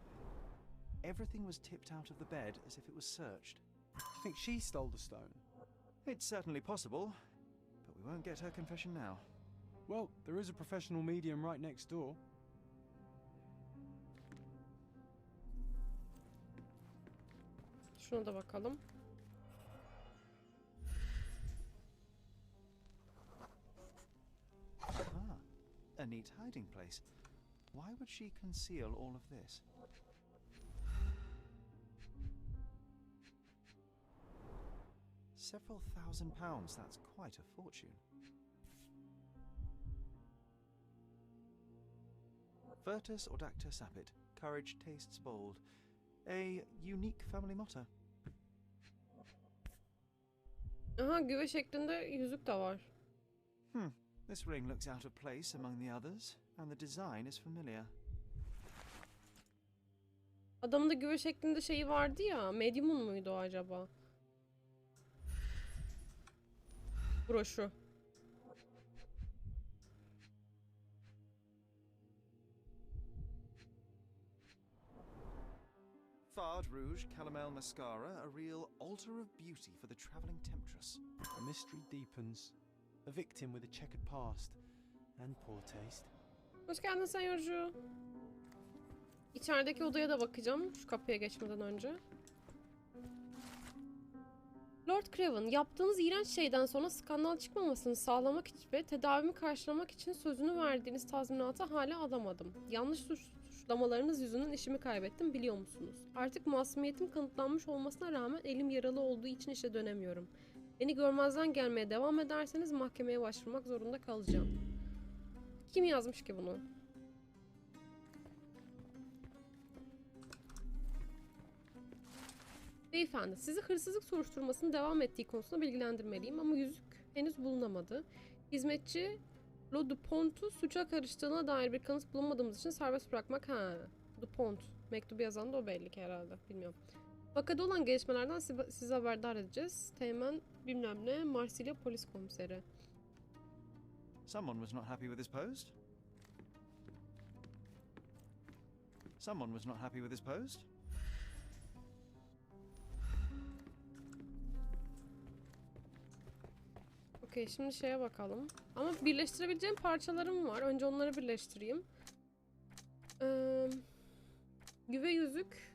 Everything was tipped out of the bed as if it was searched. Do you think she stole the stone? It's certainly possible, but we won't get her confession now. Well, there is a professional medium right next door. Şuna da bakalım. Ah, a neat hiding place. Why would she conceal all of this? Several £1,000s, that's quite a fortune. Virtus Audacta sapit. Courage tastes bold. A unique family motto. Aha, güve şeklinde yüzük de var. This ring looks out of place among the others, and the design is familiar. Adamın da güve şeklinde şeyi vardı ya. Medium'un muydu o acaba? Broşu. Fard Rouge Caramel Mascara, a real altar of beauty for the travelling temptress. The mystery deepens. A victim with a checkered past and poor taste. Hoş geldin senyorcu. İçerideki odaya da bakacağım şu kapıya geçmeden önce. Lord Craven, yaptığınız iğrenç şeyden sonra skandal çıkmamasını sağlamak için ve tedavimi karşılamak için sözünü verdiğiniz tazminatı hala alamadım. Yanlış suçlamalarınız yüzünden işimi kaybettim, biliyor musunuz? Artık masumiyetim kanıtlanmış olmasına rağmen elim yaralı olduğu için işe dönemiyorum. Beni görmezden gelmeye devam ederseniz mahkemeye başvurmak zorunda kalacağım. Kim yazmış ki bunu? Beyefendi, sizi hırsızlık soruşturmasının devam ettiği konusunda bilgilendirmeliyim ama yüzük henüz bulunamadı. Hizmetçi Lo Dupont'u suça karıştığına dair bir kanıt bulamadığımız için serbest bırakmak... Dupont. Mektubu yazan da o belli ki herhalde. Bilmiyorum. Vakada olan gelişmelerden sizi haberdar edeceğiz. Teğmen bilmem ne Marsilya Polis Komiseri. Someone was not happy with his post? Someone was not happy with his post? Okey, şimdi şeye bakalım. Ama birleştirebileceğim parçalarım var. Önce onları birleştireyim. Güve yüzük.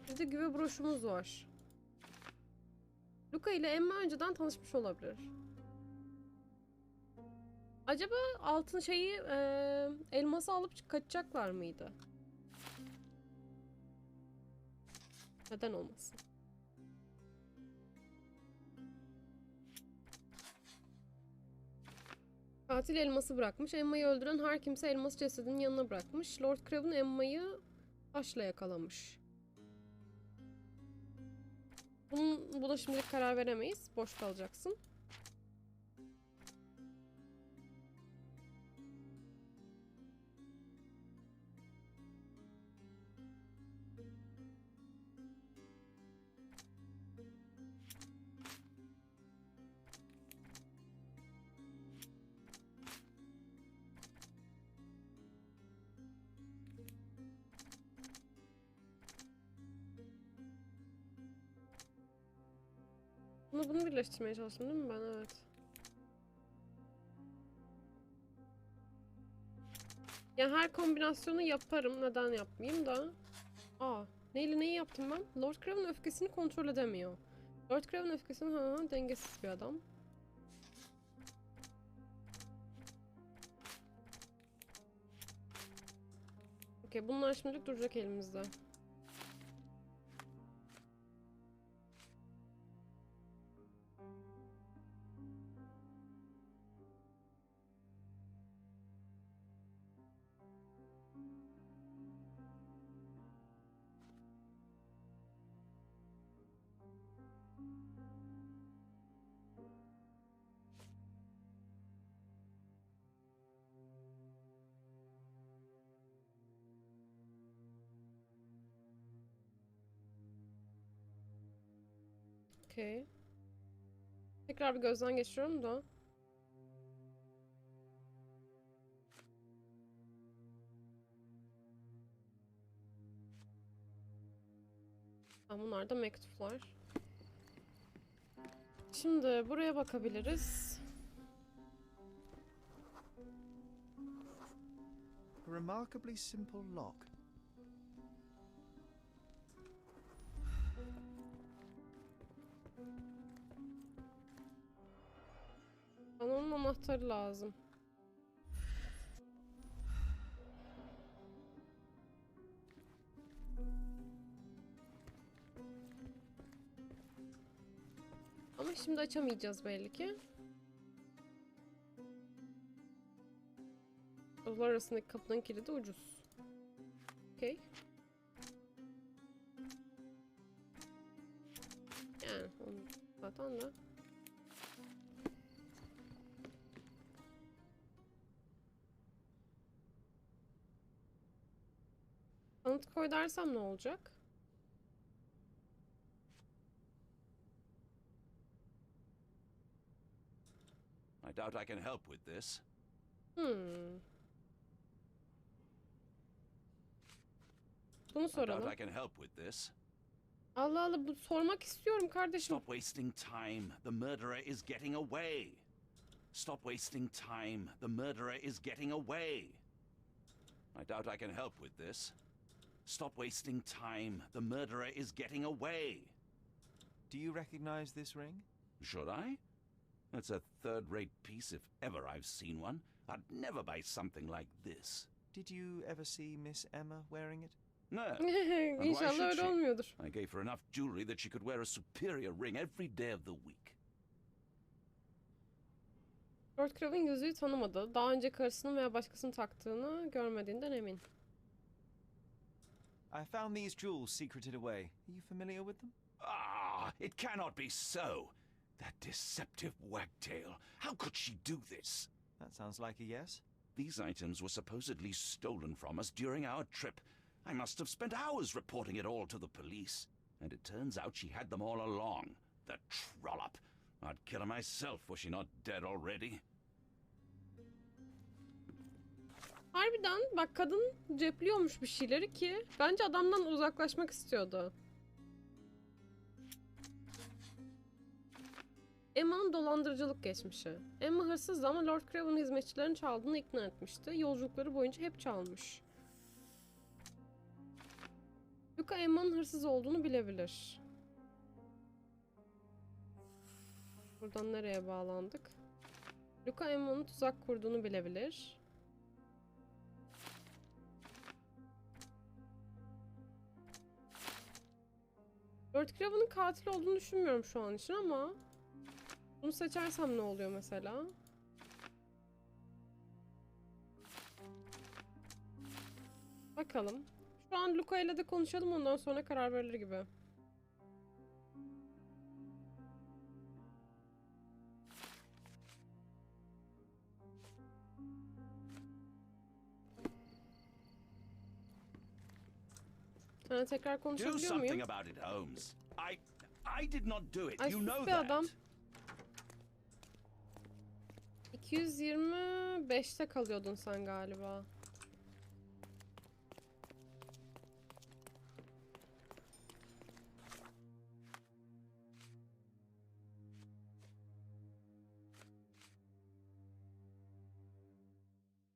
Bir de güve broşumuz var. Luca ile Emma önceden tanışmış olabilir. Acaba altın şeyi elması alıp kaçacaklar mıydı? Neden olmasın? Katil elması bırakmış. Emma'yı öldüren her kimse elması cesedinin yanına bırakmış. Lord Craven Emma'yı taşla yakalamış. Buna şimdilik karar veremeyiz. Boş kalacaksın. Bunu birleştirmeye çalıştım değil mi ben? Evet. Ya her kombinasyonu yaparım. Neden yapmayayım da? Neyle neyi yaptım ben? Lord Craven öfkesini kontrol edemiyor. Lord Craven öfkesini dengesiz bir adam. Okey, bunlar şimdilik duracak elimizde. Okey. Tekrar bir gözden geçiriyorum da. Bunlar da mektuplar. Şimdi buraya bakabiliriz. Remarkably simple lock. Bana onun anahtarı lazım. Ama şimdi açamayacağız belli ki. Odalar arasındaki kapının kilidi ucuz. Okey. Yani zaten de. Kanıt koy dersem ne olacak? I doubt I can help with this. Bunu I soralım. doubt I can help with this. Allah Allah, bu sormak istiyorum kardeşim. Stop wasting time. The murderer is getting away. Stop wasting time. The murderer is getting away. I doubt I can help with this. Stop wasting time. The murderer is getting away. Do you recognize this ring? Should I? That's a third-rate piece if ever I've seen one. I'd never buy something like this. Did you ever see Miss Emma wearing it? No. And why İnşallah should öyle she? olmuyordur. I gave her enough jewelry that she could wear a superior ring every day of the week. Lord Craven yüzüğü tanımadı. Daha önce karısının veya başkasının taktığını görmediğinden emin. I found these jewels secreted away. Are you familiar with them? Ah, it cannot be so. That deceptive wagtail. How could she do this? That sounds like a yes. These items were supposedly stolen from us during our trip. I must have spent hours reporting it all to the police. And it turns out she had them all along. The trollop. I'd kill her myself, was she not dead already? Harbiden bak, kadın cepliyormuş bir şeyleri ki bence adamdan uzaklaşmak istiyordu. Emma'nın dolandırıcılık geçmişi. Emma hırsızdı ama Lord Craven'ın hizmetçilerin çaldığını ikna etmişti. Yolculukları boyunca hep çalmış. Luca Emma'nın hırsız olduğunu bilebilir. Buradan nereye bağlandık? Luca Emma'nın tuzak kurduğunu bilebilir. Lord Craven'ın katil olduğunu düşünmüyorum şu an için ama bunu seçersem ne oluyor mesela? Bakalım. Şu an Luca ile de konuşalım, ondan sonra karar verilir gibi. Yani tekrar konuşabiliyor muyum? About it, Holmes. I did not do it. Ay, You sus know be that. adam. 225'te kalıyordun sen galiba.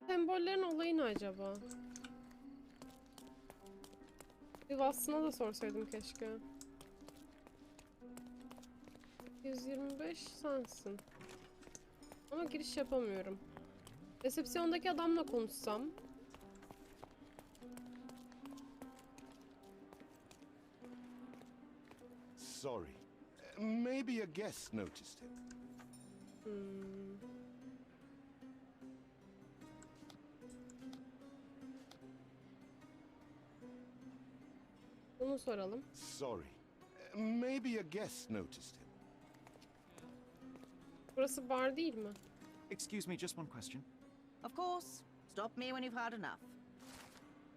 Sembollerin olayı ne acaba? Bir Watson'a da sorsaydım keşke. 125 sensin. Ama giriş yapamıyorum. Resepsiyondaki adamla konuşsam. Sorry. Maybe a guest noticed it. Bunu soralım. Sorry. Maybe a guest noticed it. Burası bar değil mi? Excuse me, just one question. Of course. Stop me when you've had enough.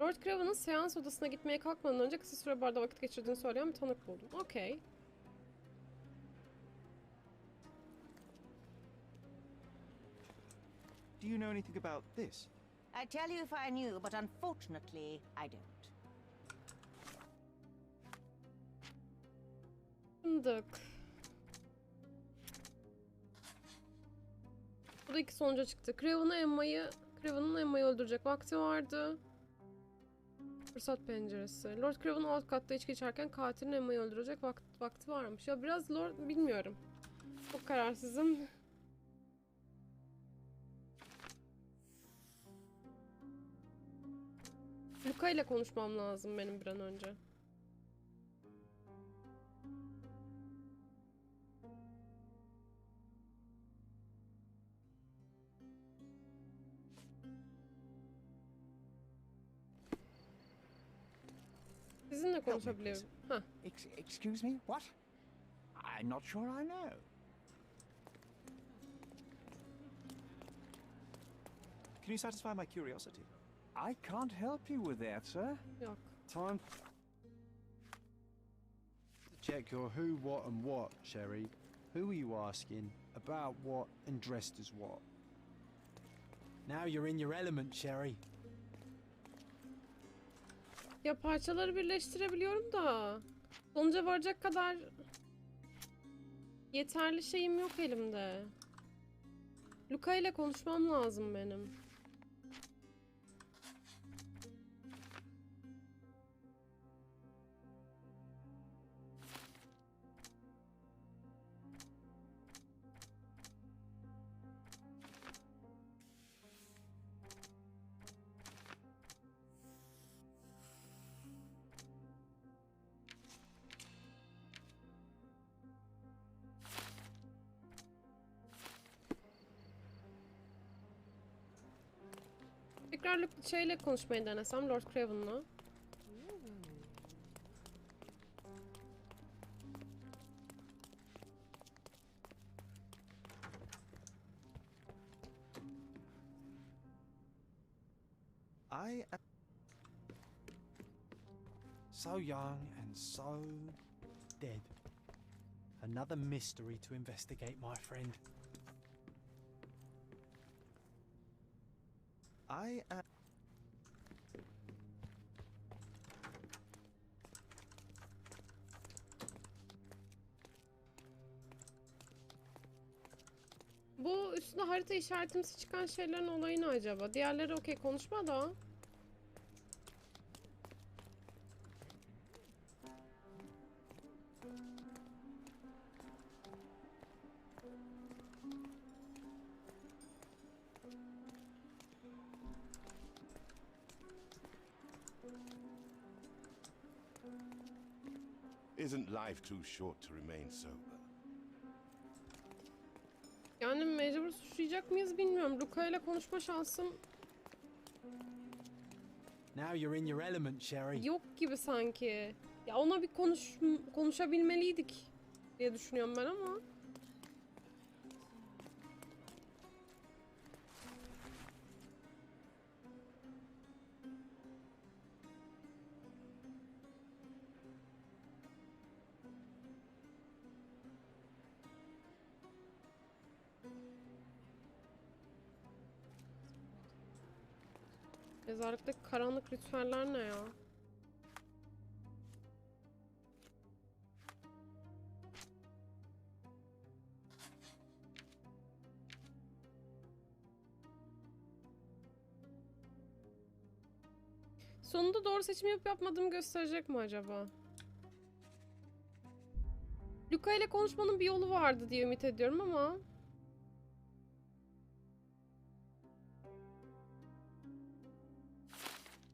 Lord Craven'ın seans odasına gitmeye kalkmadan önce kısa süre barda vakit geçirdiğini söyleyen bir tanık buldum. Okey. Do you know anything about this? I'd tell you if I knew, but unfortunately, I don't. Fındık. Bu da iki sonuca çıktı. Craven'ın Emma'yı öldürecek vakti vardı. Fırsat penceresi. Lord Craven alt katta içki içerken katilin Emma'yı öldürecek vakti varmış. Ya biraz bilmiyorum. Çok kararsızım. Luca ile konuşmam lazım benim bir an önce. de konuşabiliyorum. Heh. Excuse me? What? I'm not sure I know. Can you satisfy my curiosity? I can't help you with that, sir. Yok. Time to check your who, what, and what, Sherry. Who are you asking? About what and dressed as what? Now you're in your element, Sherry. Ya parçaları birleştirebiliyorum da sonuca varacak kadar yeterli şeyim yok elimde. Luca ile konuşmam lazım benim. Tekrar şeyle konuşmayı denesem, Lord Craven'la. So young and so dead. Another mystery to investigate, my friend. Bu üstünde harita işaretimsi çıkan şeylerin olayı ne acaba? Diğerleri okey konuşma da. Isn't life too short to remain sober? Yani mecbur suçlayacak mıyız bilmiyorum. Luca ile konuşma şansım Now you're in your element, Sherry. yok gibi sanki. Ya ona bir konuşabilmeliydik diye düşünüyorum ben ama. Mezarlıktaki karanlık ritüeller ne ya? Sonunda doğru seçim yapıp yapmadığımı gösterecek mi acaba? Luca ile konuşmanın bir yolu vardı diye ümit ediyorum ama...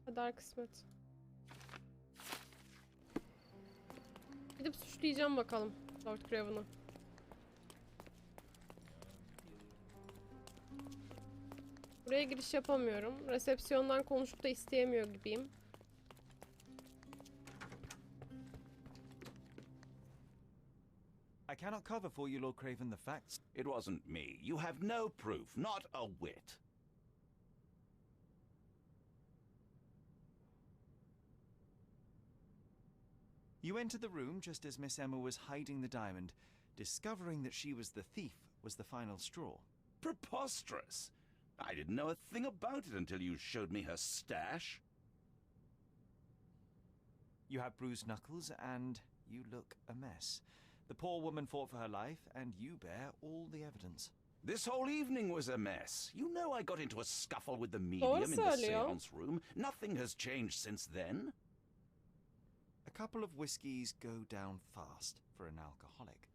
Kadar kısmet. Gidip suçlayacağım bakalım Lord Craven'ı. Buraya giriş yapamıyorum. Resepsiyondan konuşup da isteyemiyor gibiyim. I cannot cover for you, Lord Craven, the facts. It wasn't me. You have no proof, not a whit. You entered the room just as Miss Emma was hiding the diamond. Discovering that she was the thief was the final straw. Preposterous! I didn't know a thing about it until you showed me her stash. You have bruised knuckles and you look a mess. The poor woman fought for her life and you bear all the evidence. This whole evening was a mess. You know I got into a scuffle with the medium in the seance room. Nothing has changed since then. A couple of whiskies go down fast for an alcoholic.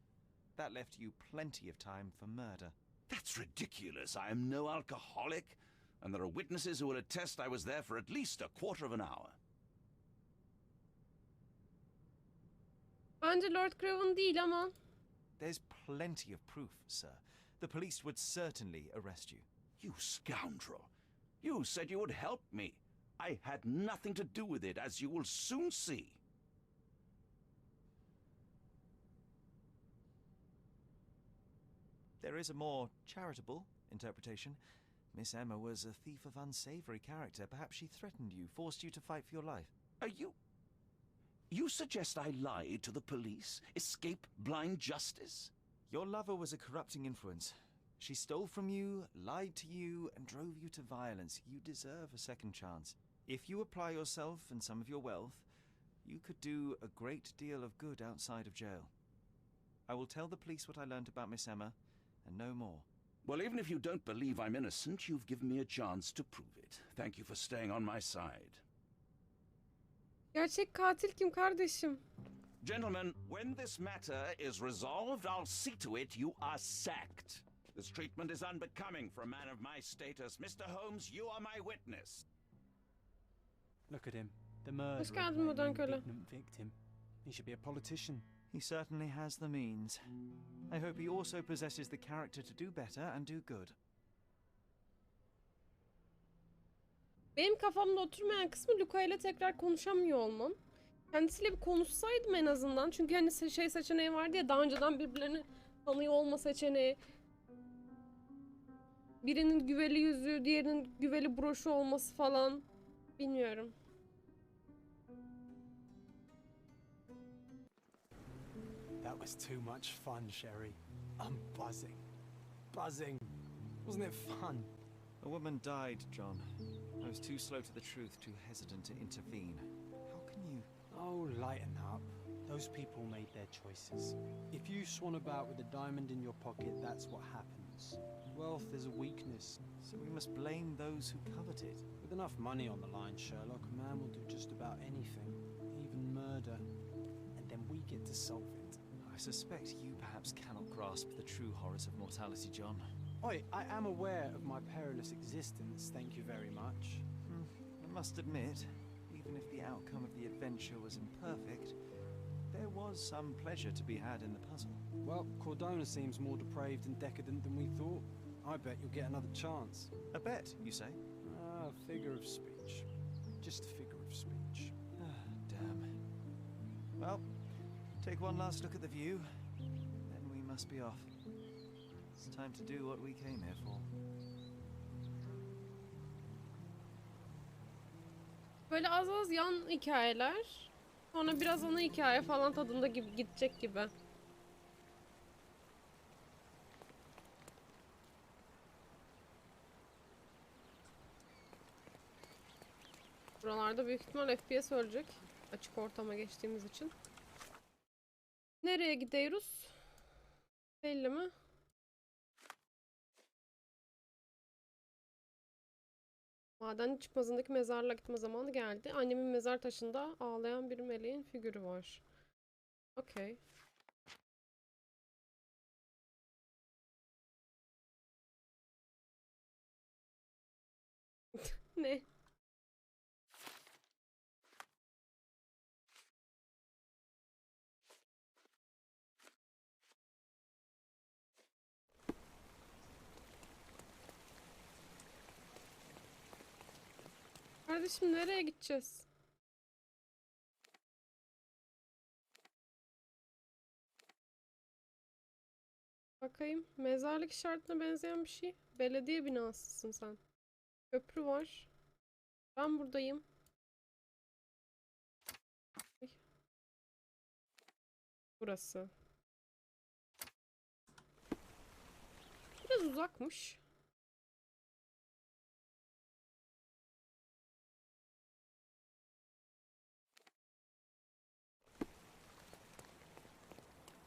That left you plenty of time for murder. That's ridiculous. I am no alcoholic, and there are witnesses who will attest I was there for at least a quarter of an hour. Bence Lord Craven değil ama. There's plenty of proof, sir. The police would certainly arrest you. You scoundrel. You said you would help me. I had nothing to do with it, as you will soon see. there is a more charitable interpretation. Miss Emma was a thief of unsavory character. Perhaps she threatened you, forced you to fight for your life. Are you... You suggest I lied to the police? Escape blind justice? Your lover was a corrupting influence. She stole from you, lied to you, and drove you to violence. You deserve a second chance. If you apply yourself and some of your wealth, you could do a great deal of good outside of jail. I will tell the police what I learned about Miss Emma, and no more. Well, even if you don't believe I'm innocent, you've given me a chance to prove it. Thank you for staying on my side. Gerçek katil kim kardeşim? Gentlemen, when this matter is resolved, I'll see to it you are sacked. This treatment is unbecoming for a man of my status. Mr. Holmes, you are my witness. Look at him. The murderer, geldin modern köle. indignant victim. He should be a politician. He certainly has the means. I hope he also possesses the character to do better and do good. Benim kafamda oturmayan kısmı Luca ile tekrar konuşamıyor olmam. Kendisiyle bir konuşsaydım en azından. Çünkü hani şey seçeneği vardı ya, daha önceden birbirlerini tanıyor olma seçeneği. Birinin güveli yüzüğü, diğerinin güveli broşu olması falan. Bilmiyorum. That was too much fun, Sherry. I'm buzzing. Buzzing. Wasn't it fun? A woman died, John. I was too slow to the truth, too hesitant to intervene. How can you... Oh, lighten up. Those people made their choices. If you swan about with a diamond in your pocket, that's what happens. Wealth is a weakness. So we must blame those who covet it. With enough money on the line, Sherlock, a man will do just about anything, even murder. And then we get to solve it. I suspect you perhaps cannot grasp the true horrors of mortality, John. Oi, I am aware of my perilous existence, thank you very much. I must admit, even if the outcome of the adventure was imperfect, there was some pleasure to be had in the puzzle. Well, Cordona seems more depraved and decadent than we thought. I bet you'll get another chance. A bet, you say? Ah, figure of speech. Just a figure of speech. Damn. Well, take one last look at the view, then we must be off. It's time to do what we came here for. Böyle az az yan hikayeler, sonra biraz ana hikaye falan tadında gibi gidecek gibi. Buralarda büyük ihtimal FPS ölecek. Açık ortama geçtiğimiz için. Nereye gidiyoruz? Belli mi? Maden çıkmazındaki mezarlığa gitme zamanı geldi. Annemin mezar taşında ağlayan bir meleğin figürü var. Okey. Ne? Kardeşim nereye gideceğiz? Bakayım. Mezarlık işaretine benzeyen bir şey. Belediye binasısın sen. Köprü var. Ben buradayım. Ay. Burası. Biraz uzakmış.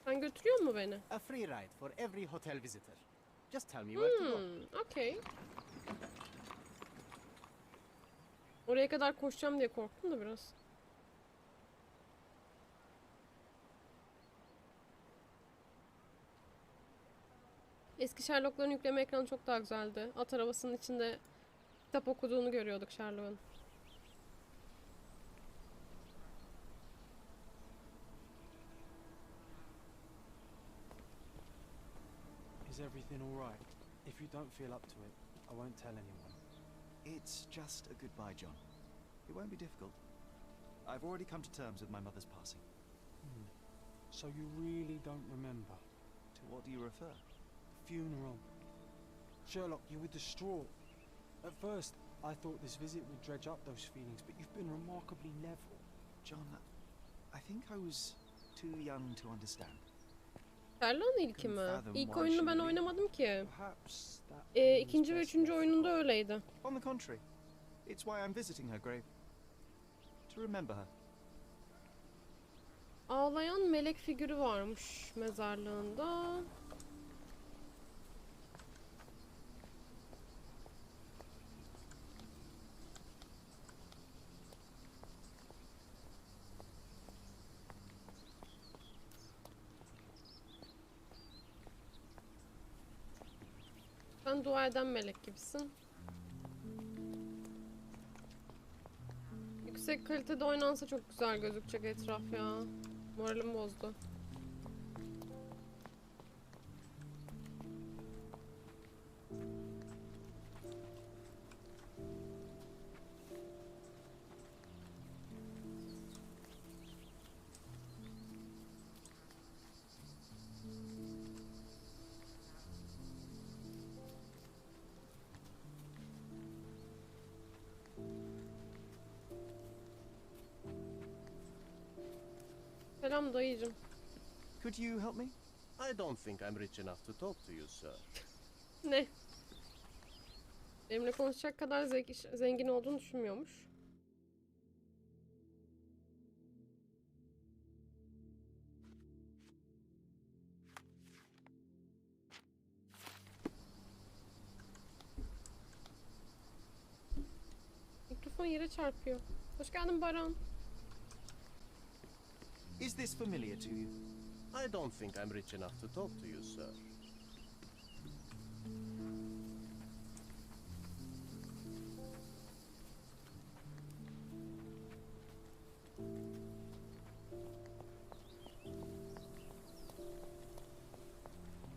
Sen götürüyor mu beni? A free ride for every hotel visitor. Just tell me where to go. Okay. Oraya kadar koşacağım diye korktum da biraz. Eski Sherlock'ların yükleme ekranı çok daha güzeldi. At arabasının içinde kitap okuduğunu görüyorduk Sherlock'un. Is everything all right? If you don't feel up to it, I won't tell anyone. It's just a goodbye, John. It won't be difficult. I've already come to terms with my mother's passing. So you really don't remember? To what do you refer? funeral. Sherlock, you were distraught. At first, I thought this visit would dredge up those feelings, but you've been remarkably level. John, I think I was too young to understand. Sherlock'un ilki mi? İlk oyununu ben oynamadım ki. Perhaps that İkinci ve üçüncü oyununda öyleydi. On the contrary, it's why I'm visiting her grave. To remember her. Ağlayan melek figürü varmış mezarlığında. Sen dua eden melek gibisin. Yüksek kalitede oynansa çok güzel gözükecek etraf ya. Moralim bozdu. Selam dayıcım. Could you help me? I don't think I'm rich enough to talk to you, sir. Ne? Benimle konuşacak kadar zengin olduğunu düşünmüyormuş. Mikrofon yere çarpıyor. Hoş geldin Baran. Is this familiar to you? I don't think I'm rich enough to talk to you, sir.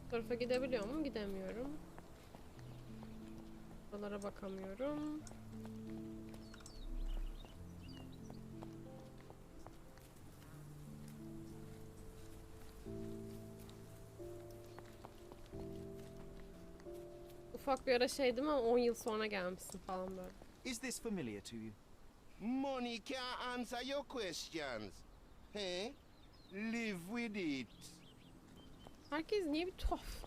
Bu tarafa gidebiliyor muyum? Gidemiyorum. Buralara bakamıyorum. Ufak bir ara şeydim ama 10 yıl sonra gelmişsin falan böyle. Is this familiar to you? Money can't answer your questions. Hey? Live with it. Herkes niye bir tuhaf?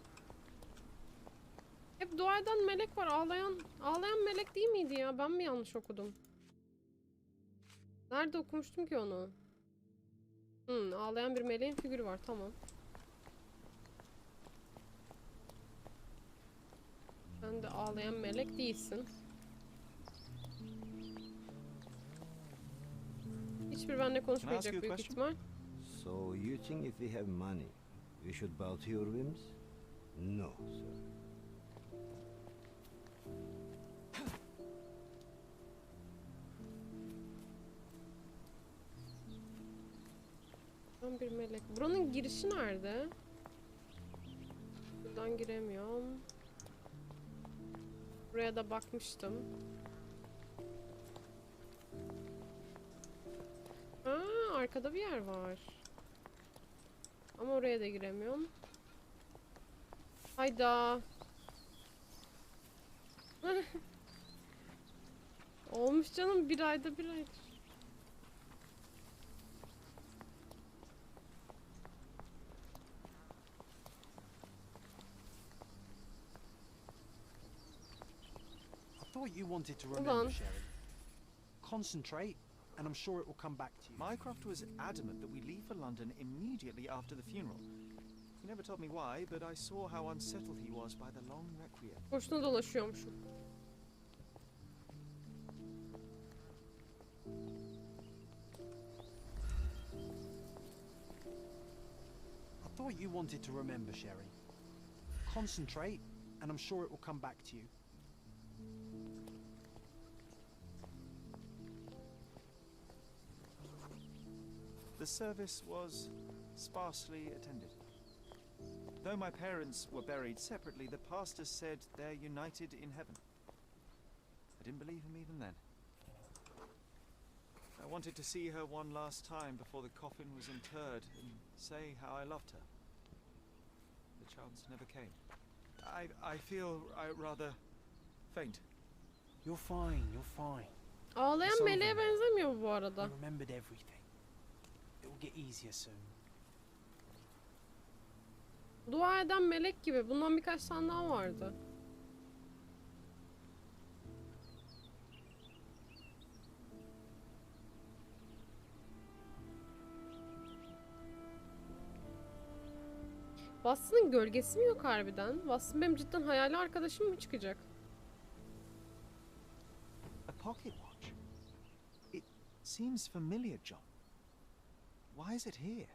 Hep dua eden melek var. Ağlayan melek değil miydi ya? Ben mi yanlış okudum? Nerede okumuştum ki onu? Ağlayan bir meleğin figürü var. Tamam. Sen de ağlayan melek değilsin. Hiçbir benimle konuşmayacak büyük ihtimal. So you think if we have money, we should bow to your whims? No, sir. Ben bir melek. Buranın girişi nerede? Buradan giremiyorum. Buraya da bakmıştım. Arkada bir yer var. Ama oraya da giremiyorum. Hayda. Olmuş canım, bir ayda bir aydır. I thought you wanted to remember, Sherry. Concentrate, and I'm sure it will come back to you. Mycroft was adamant that we leave for London immediately after the funeral. He never told me why, but I saw how unsettled he was by the long requiem. Boşuna dolaşıyormuşum. I thought you wanted to remember, Sherry. Concentrate, and I'm sure it will come back to you. The service was sparsely attended. Though my parents were buried separately, the pastor said they're united in heaven. I didn't believe him even then. I wanted to see her one last time before the coffin was interred and say how I loved her. The chance never came. I feel rather faint. You're fine, you're fine. Ağlayan meleğe benzemiyor bu arada. You remembered everything. It will get easier soon. Dua eden melek gibi. Bundan birkaç tane daha vardı. Watson'ın gölgesi mi yok harbiden? Watson benim cidden hayali arkadaşım mı çıkacak? A pocket watch. It seems familiar, John. Why is it here?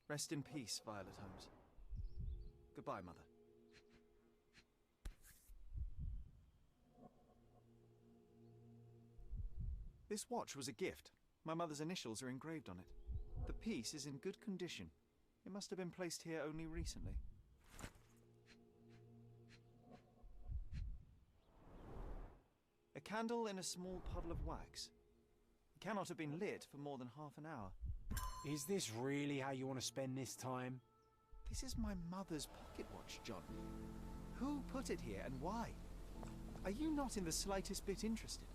Rest in peace, Violet Holmes. Goodbye, Mother. This watch was a gift. My mother's initials are engraved on it. The piece is in good condition. It must have been placed here only recently. A candle in a small puddle of wax. It cannot have been lit for more than half an hour. Is this really how you want to spend this time? This is my mother's pocket watch, John. Who put it here and why? Are you not in the slightest bit interested?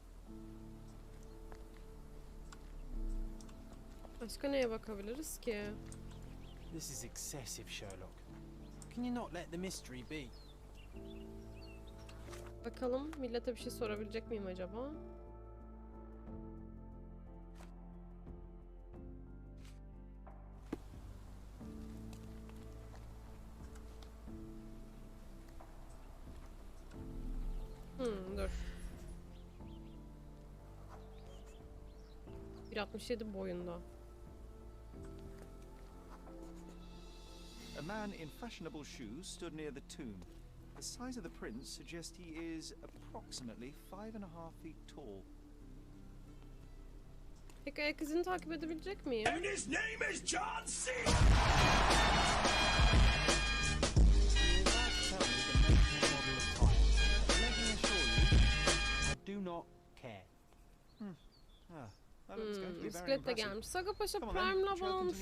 Başka neye bakabiliriz ki? This is excessive, Sherlock. Can you not let the mystery be? Bakalım millete bir şey sorabilecek miyim acaba? Dur. 1.67 boyunda. A man in fashionable shoes stood near the tomb. The size of the prints suggests he is approximately 5.5 feet tall. Peki ayak izini takip edebilecek miyim? And his name is John C. Do not care. Bisikletle gelmiş. Saga Paşa Prime'la abone olmuş.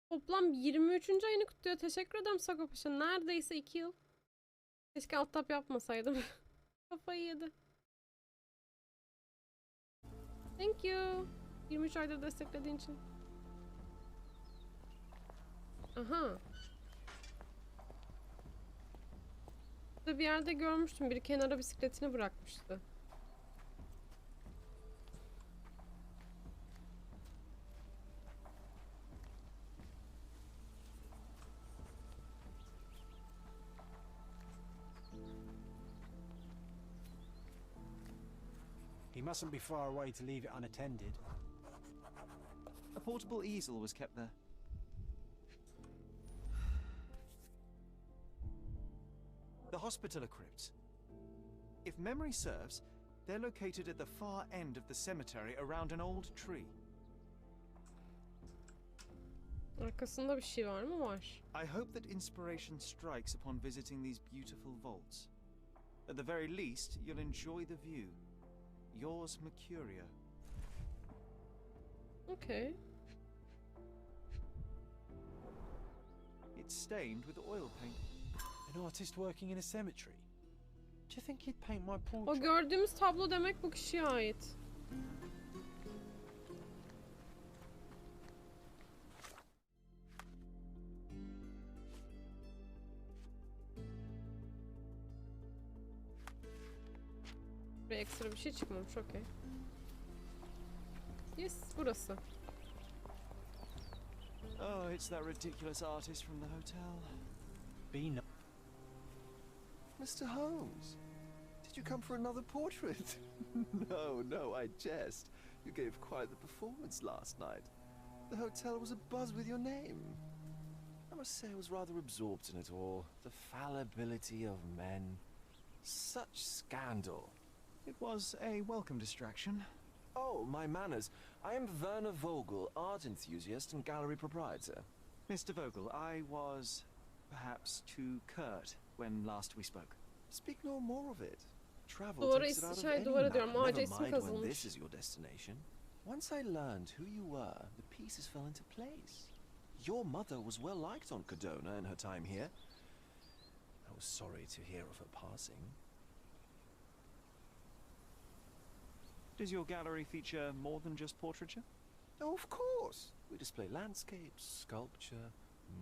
Toplam 23. ayını kutluyor. Teşekkür ederim Saga Paşa. Neredeyse 2 yıl. Keşke alt tab yapmasaydım. Kafayı yedi. Thank you. 23 aydır desteklediğin için. Aha. Burada bir yerde görmüştüm. Biri kenara bisikletini bırakmıştı. He mustn't be far away to leave it unattended. A portable easel was kept there. The hospitaller crypts. If memory serves, they're located at the far end of the cemetery around an old tree. Arkasında bir şey var mı? Var. I hope that inspiration strikes upon visiting these beautiful vaults. At the very least, you'll enjoy the view. Yours, Mercurio. Okay. It's stained with oil paint. An artist working in a cemetery. Do you think he'd paint my portrait? O gördüğümüz tablo demek bu kişiye ait. Buraya ekstra bir şey çıkmamış, okey. Yes, burası. Oh, it's that ridiculous artist from the hotel. Be Mr. Holmes, did you come for another portrait? No, I jest. You gave quite the performance last night. The hotel was abuzz with your name. I must say I was rather absorbed in it all. The fallibility of men. Such scandal. It was a welcome distraction. Oh, my manners. I am Werner Vogel, art enthusiast and gallery proprietor. Mr. Vogel, I was perhaps too curt when last we spoke. Speak no more of it. Travel Duvara takes it out of şey any duvara man. diyorum. Never Ağaca ismi mind when kazılmış. this is your destination. Once I learned who you were, the pieces fell into place. Your mother was well liked on Codona in her time here. I was sorry to hear of her passing. Does your gallery feature more than just portraiture? Oh, of course. We display landscapes, sculpture,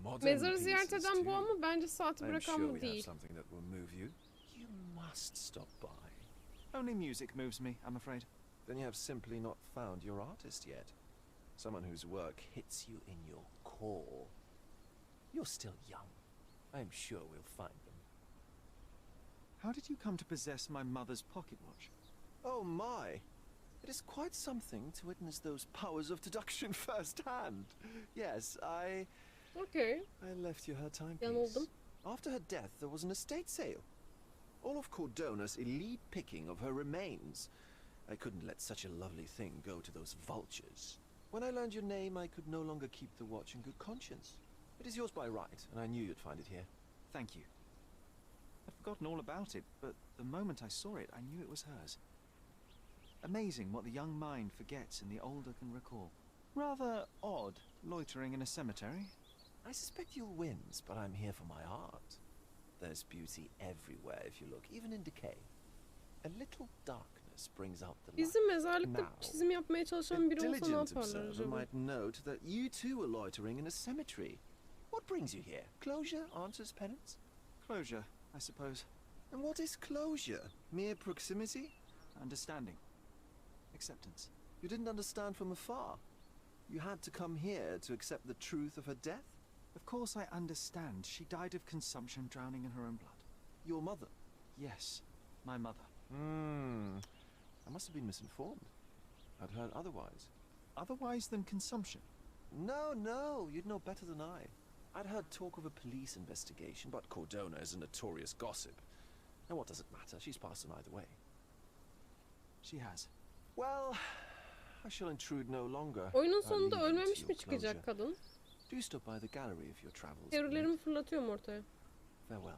modern Mezarı ziyaret pieces eden bu too. ama bence saati I'm bırakan sure mı we have değil. something that will move you. You must stop by. Only music moves me, I'm afraid. Then you have simply not found your artist yet. Someone whose work hits you in your core. You're still young. I'm sure we'll find them. How did you come to possess my mother's pocket watch? Oh my! It is quite something to witness those powers of deduction firsthand. Yes, Okay. I left you her timepiece. Yanıldım. After her death, there was an estate sale. All of Cordona's elite picking of her remains. I couldn't let such a lovely thing go to those vultures. When I learned your name, I could no longer keep the watch in good conscience. It is yours by right, and I knew you'd find it here. Thank you. I'd forgotten all about it, but the moment I saw it, I knew it was hers. Amazing what the young mind forgets and the older can recall. Rather odd, loitering in a cemetery. I suspect you'll win, but I'm here for my art. There's beauty everywhere if you look, even in decay. A little darkness brings out the light. Bizim mezarlıkta çizim yapmaya A çalışan biri olsa ne diligent yaparlar observer acaba? might note that you too are loitering in a cemetery. What brings you here? Closure answers penance? Closure, I suppose. And what is closure? Mere proximity? Understanding. Acceptance. You didn't understand from afar. You had to come here to accept the truth of her death? Of course I understand. She died of consumption, drowning in her own blood. Your mother? Yes, my mother. I must have been misinformed. I'd heard otherwise. Otherwise than consumption? No, you'd know better than I. I'd heard talk of a police investigation, but Cordona is a notorious gossip. And what does it matter? She's passed on either way. She has. Well, I shall intrude no longer. Oyunun I'll sonunda leave you to ölmemiş your mi çıkacak closure. kadın? Do stop by the gallery if your travels. Teorilerimi fırlatıyorum ortaya. Farewell.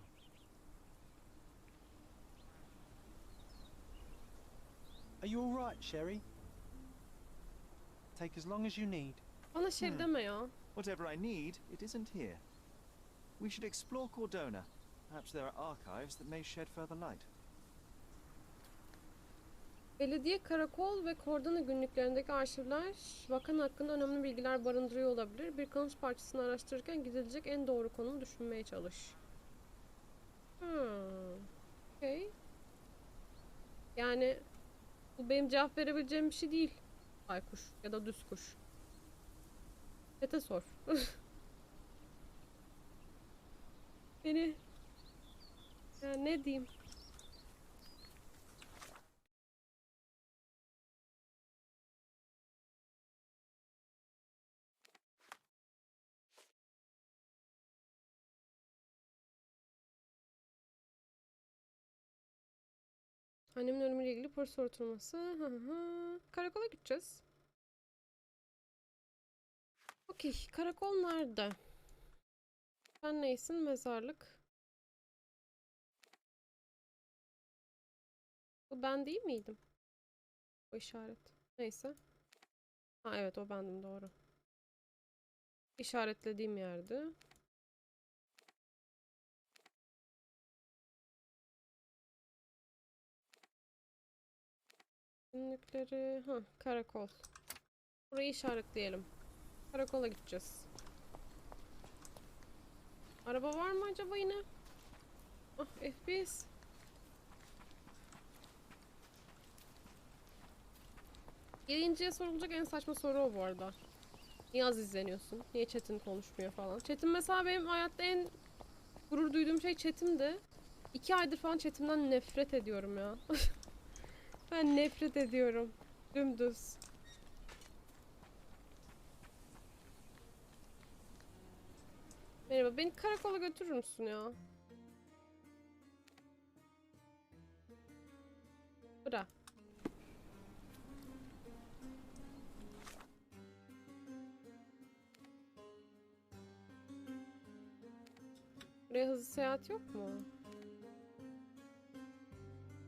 Are you all right, Sherry? Take as long as you need. Bana şey deme ya. Whatever I need, it isn't here. We should explore Cordona. Perhaps there are archives that may shed further light. Belediye, karakol ve Kordona günlüklerindeki arşivler vakan hakkında önemli bilgiler barındırıyor olabilir. Bir kanıt parçasını araştırırken gidilecek en doğru konumu düşünmeye çalış. Okay. Yani bu benim cevap verebileceğim bir şey değil. Baykuş ya da düz kuş. Chat'e sor. Beni... Ya ne diyeyim? Annemin ölümüyle ilgili polis soruşturması. Karakola gideceğiz. Okey. Karakol nerede? Sen neysin? Mezarlık. Bu ben değil miydim? O işaret. Neyse. Ha evet o bendim doğru. İşaretlediğim yerde. Günlükleri. Karakol. Burayı işaretleyelim. Karakola gideceğiz. Araba var mı acaba yine? Ah FPS. Yayıncıya sorulacak en saçma soru o bu arada. Niye az izleniyorsun? Niye chat'in konuşmuyor falan. Chat'im mesela benim hayatta en gurur duyduğum şey chat'imdi. 2 aydır falan chat'imden nefret ediyorum ya. Ben nefret ediyorum. Dümdüz. Merhaba, beni karakola götürür müsün ya? Bırak. Buraya hızlı seyahat yok mu?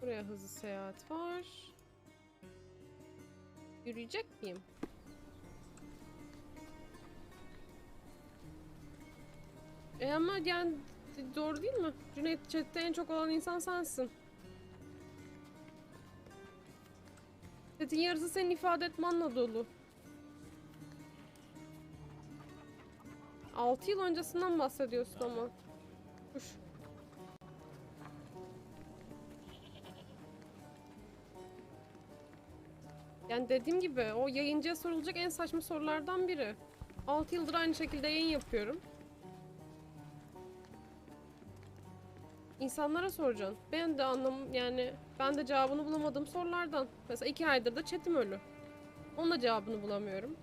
Buraya Buraya hızlı seyahat var. Yürüyecek miyim? Ama yani doğru değil mi? Cüneyt, chatte en çok olan insan sensin. Chat'in yarısı senin ifade etmenle dolu. 6 yıl öncesinden bahsediyorsun ama. Kuş. Yani dediğim gibi o yayıncıya sorulacak en saçma sorulardan biri. 6 yıldır aynı şekilde yayın yapıyorum. İnsanlara soracaksın. Ben de ben de cevabını bulamadığım sorulardan. Mesela 2 aydır da chat'im ölü. Onun da cevabını bulamıyorum.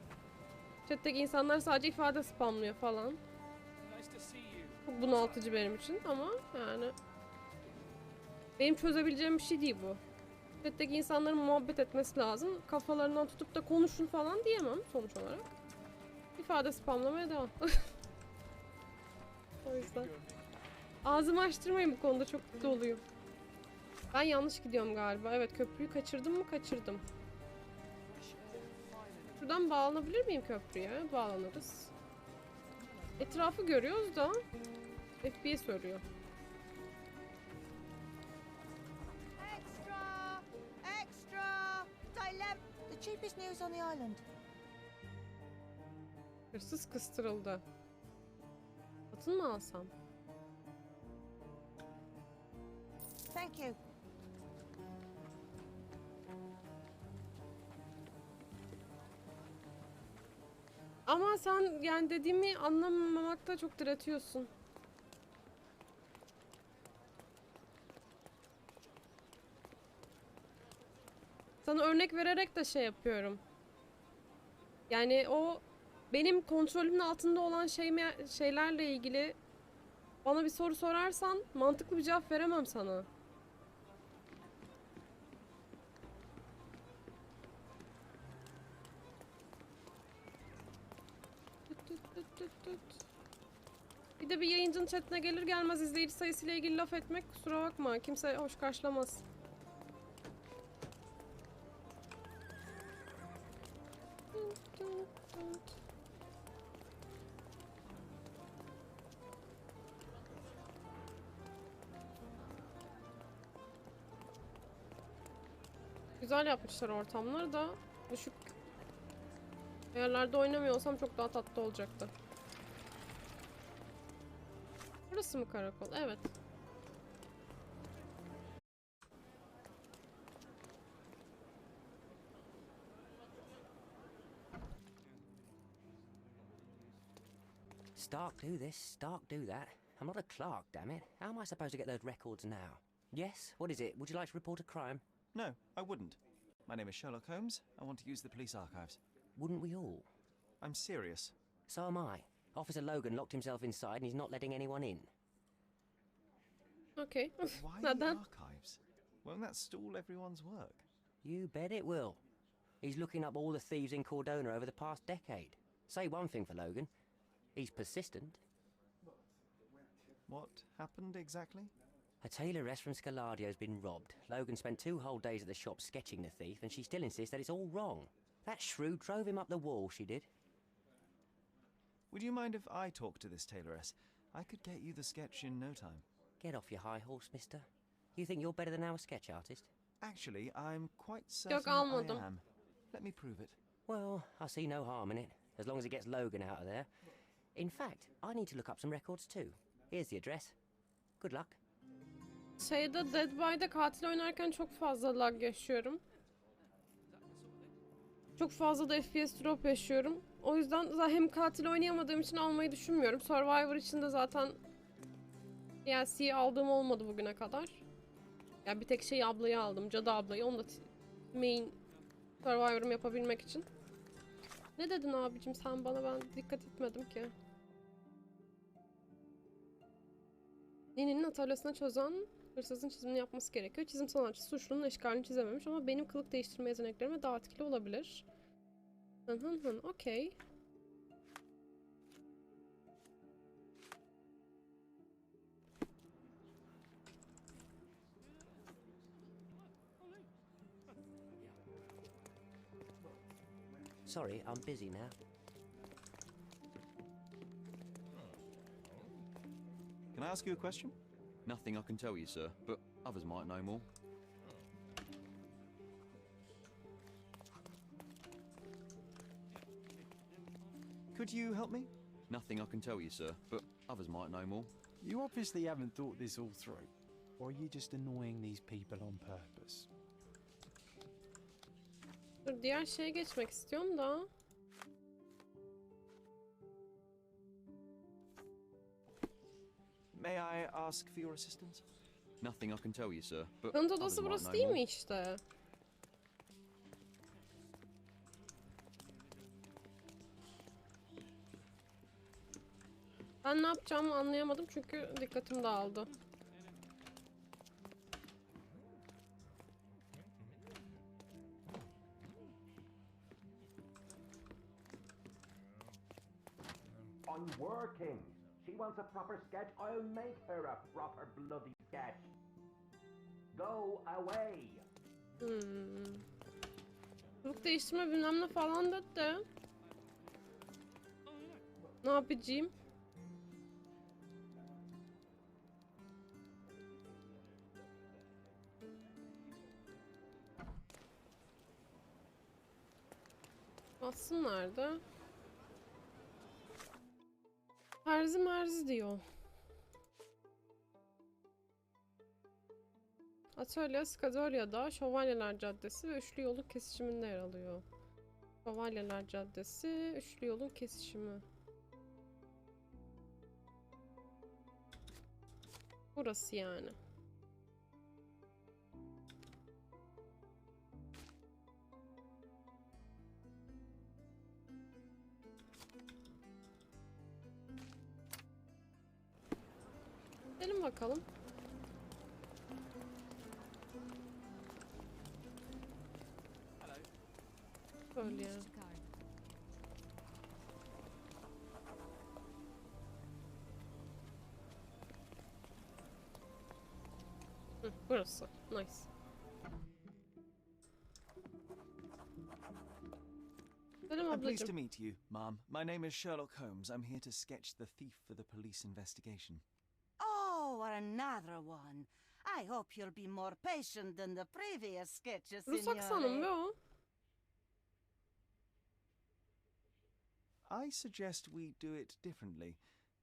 Chat'teki insanlar sadece ifade spamlıyor falan. Çok bunaltıcı benim için ama yani benim çözebileceğim bir şey değil bu. Chat'teki insanların muhabbet etmesi lazım. Kafalarından tutup da konuşun falan diyemem sonuç olarak. İfade spamlamaya devam. O yüzden. Ağzımı açtırmayın bu konuda, çok doluyum. Ben yanlış gidiyorum galiba. Evet, köprüyü kaçırdım mı? Kaçırdım. Şuradan bağlanabilir miyim köprüye? Bağlanırız. Etrafı görüyoruz da FPS örüyor. Extra! Extra! The cheapest news on the island. Hırsız kıstırıldı. Satın mı alsam? Thank you. Ama sen yani dediğimi anlamamakta çok diretiyorsun. Sana örnek vererek de şey yapıyorum. Yani o benim kontrolümün altında olan şeylerle ilgili bana bir soru sorarsan mantıklı bir cevap veremem sana. Bir de bir yayıncının chatine gelir gelmez izleyici sayısıyla ilgili laf etmek, kusura bakma, kimse hoş karşılamaz. Güzel yapmışlar ortamları da, düşük ayarlarda oynamıyor olsam çok daha tatlı olacaktı. Burası mı karakol? Evet. Stark do this, Stark do that. I'm not a clerk, damn it. How am I supposed to get those records now? Yes? What is it? Would you like to report a crime? No, I wouldn't. My name is Sherlock Holmes. I want to use the police archives. Wouldn't we all? I'm serious. So am I. Officer Logan locked himself inside and he's not letting anyone in. Okay. Why the archives? Won't that stall everyone's work? You bet it will. He's looking up all the thieves in Cordona over the past decade. Say one thing for Logan. He's persistent. What happened exactly? A tailoress from Scalardio's been robbed. Logan spent 2 whole days at the shop sketching the thief, and she still insists that it's all wrong. That shrew drove him up the wall, she did. Would you mind if I talk to this tailoress? I could get you the sketch in no time. Get off your high horse, mister. You think you're better than our sketch artist? Actually, I'm quite certain I am. Let me prove it. Well, I see no harm in it, as long as it gets Logan out of there. In fact, I need to look up some records too. Here's the address. Good luck. Dead by'de katil oynarken çok fazla lag yaşıyorum. Çok fazla da FPS drop yaşıyorum. O yüzden hem katil oynayamadığım için almayı düşünmüyorum. Survivor için de zaten DLC aldığım olmadı bugüne kadar. Yani bir tek ablayı aldım. Cadı ablayı. Onu da main Survivor'ımı yapabilmek için. Ne dedin abicim sen bana? Ben dikkat etmedim ki. Yeni'nin atölyesine çözen hırsızın çizimini yapması gerekiyor. Çizim sanatçısı suçlunun eşkalini çizememiş ama benim kılık değiştirme yeteneklerime daha etkili olabilir. Okey. Sorry, I'm busy now. Can I ask you a question? Nothing I can tell you, sir, but others might know more. Could you help me? Nothing I can tell you, sir, but others might know more. You obviously haven't thought this all through. Or are you just annoying these people on purpose? Dur, diğer şeye geçmek istiyorum da. May I ask for your assistance? Nothing I can tell you, sir, but Kanıt others odası might burası know değil more. mi işte? Ben ne yapacağımı anlayamadım çünkü dikkatim dağıldı. Unworking. She wants a proper sketch. I'll make her a proper bloody sketch. Go away. Kılık değiştirme bilmem ne falan dedi de. Ne yapacağım? Bassın nerede? Terzi merzi diyor. Atölye Skadorya'da Şövalyeler Caddesi ve Üçlü Yolun kesişiminde yer alıyor. Şövalyeler Caddesi, Üçlü Yolun kesişimi. Burası yani. Gidelim bakalım. Böyle ya. Hı, burası. Nice. I'm pleased to meet you, ma'am. My name is Sherlock Holmes. I'm here to sketch the thief for the police investigation. Oh, another one. I hope you'll be more patient than the previous sketches, Rus aksanım ve o. I suggest we do it differently.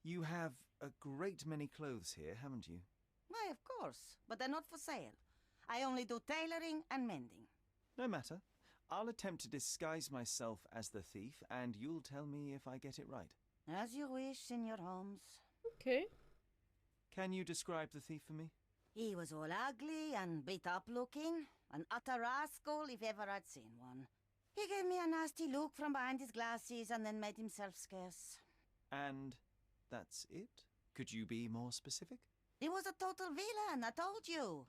You have a great many clothes here, haven't you? Why, of course, but they're not for sale. I only do tailoring and mending. No matter. I'll attempt to disguise myself as the thief, and you'll tell me if I get it right. As you wish, Senor Holmes. Okay. Can you describe the thief for me? He was all ugly and beat up looking, an utter rascal if ever I'd seen one. He gave me a nasty look from behind his glasses and then made himself scarce. And that's it? Could you be more specific? He was a total villain, I told you.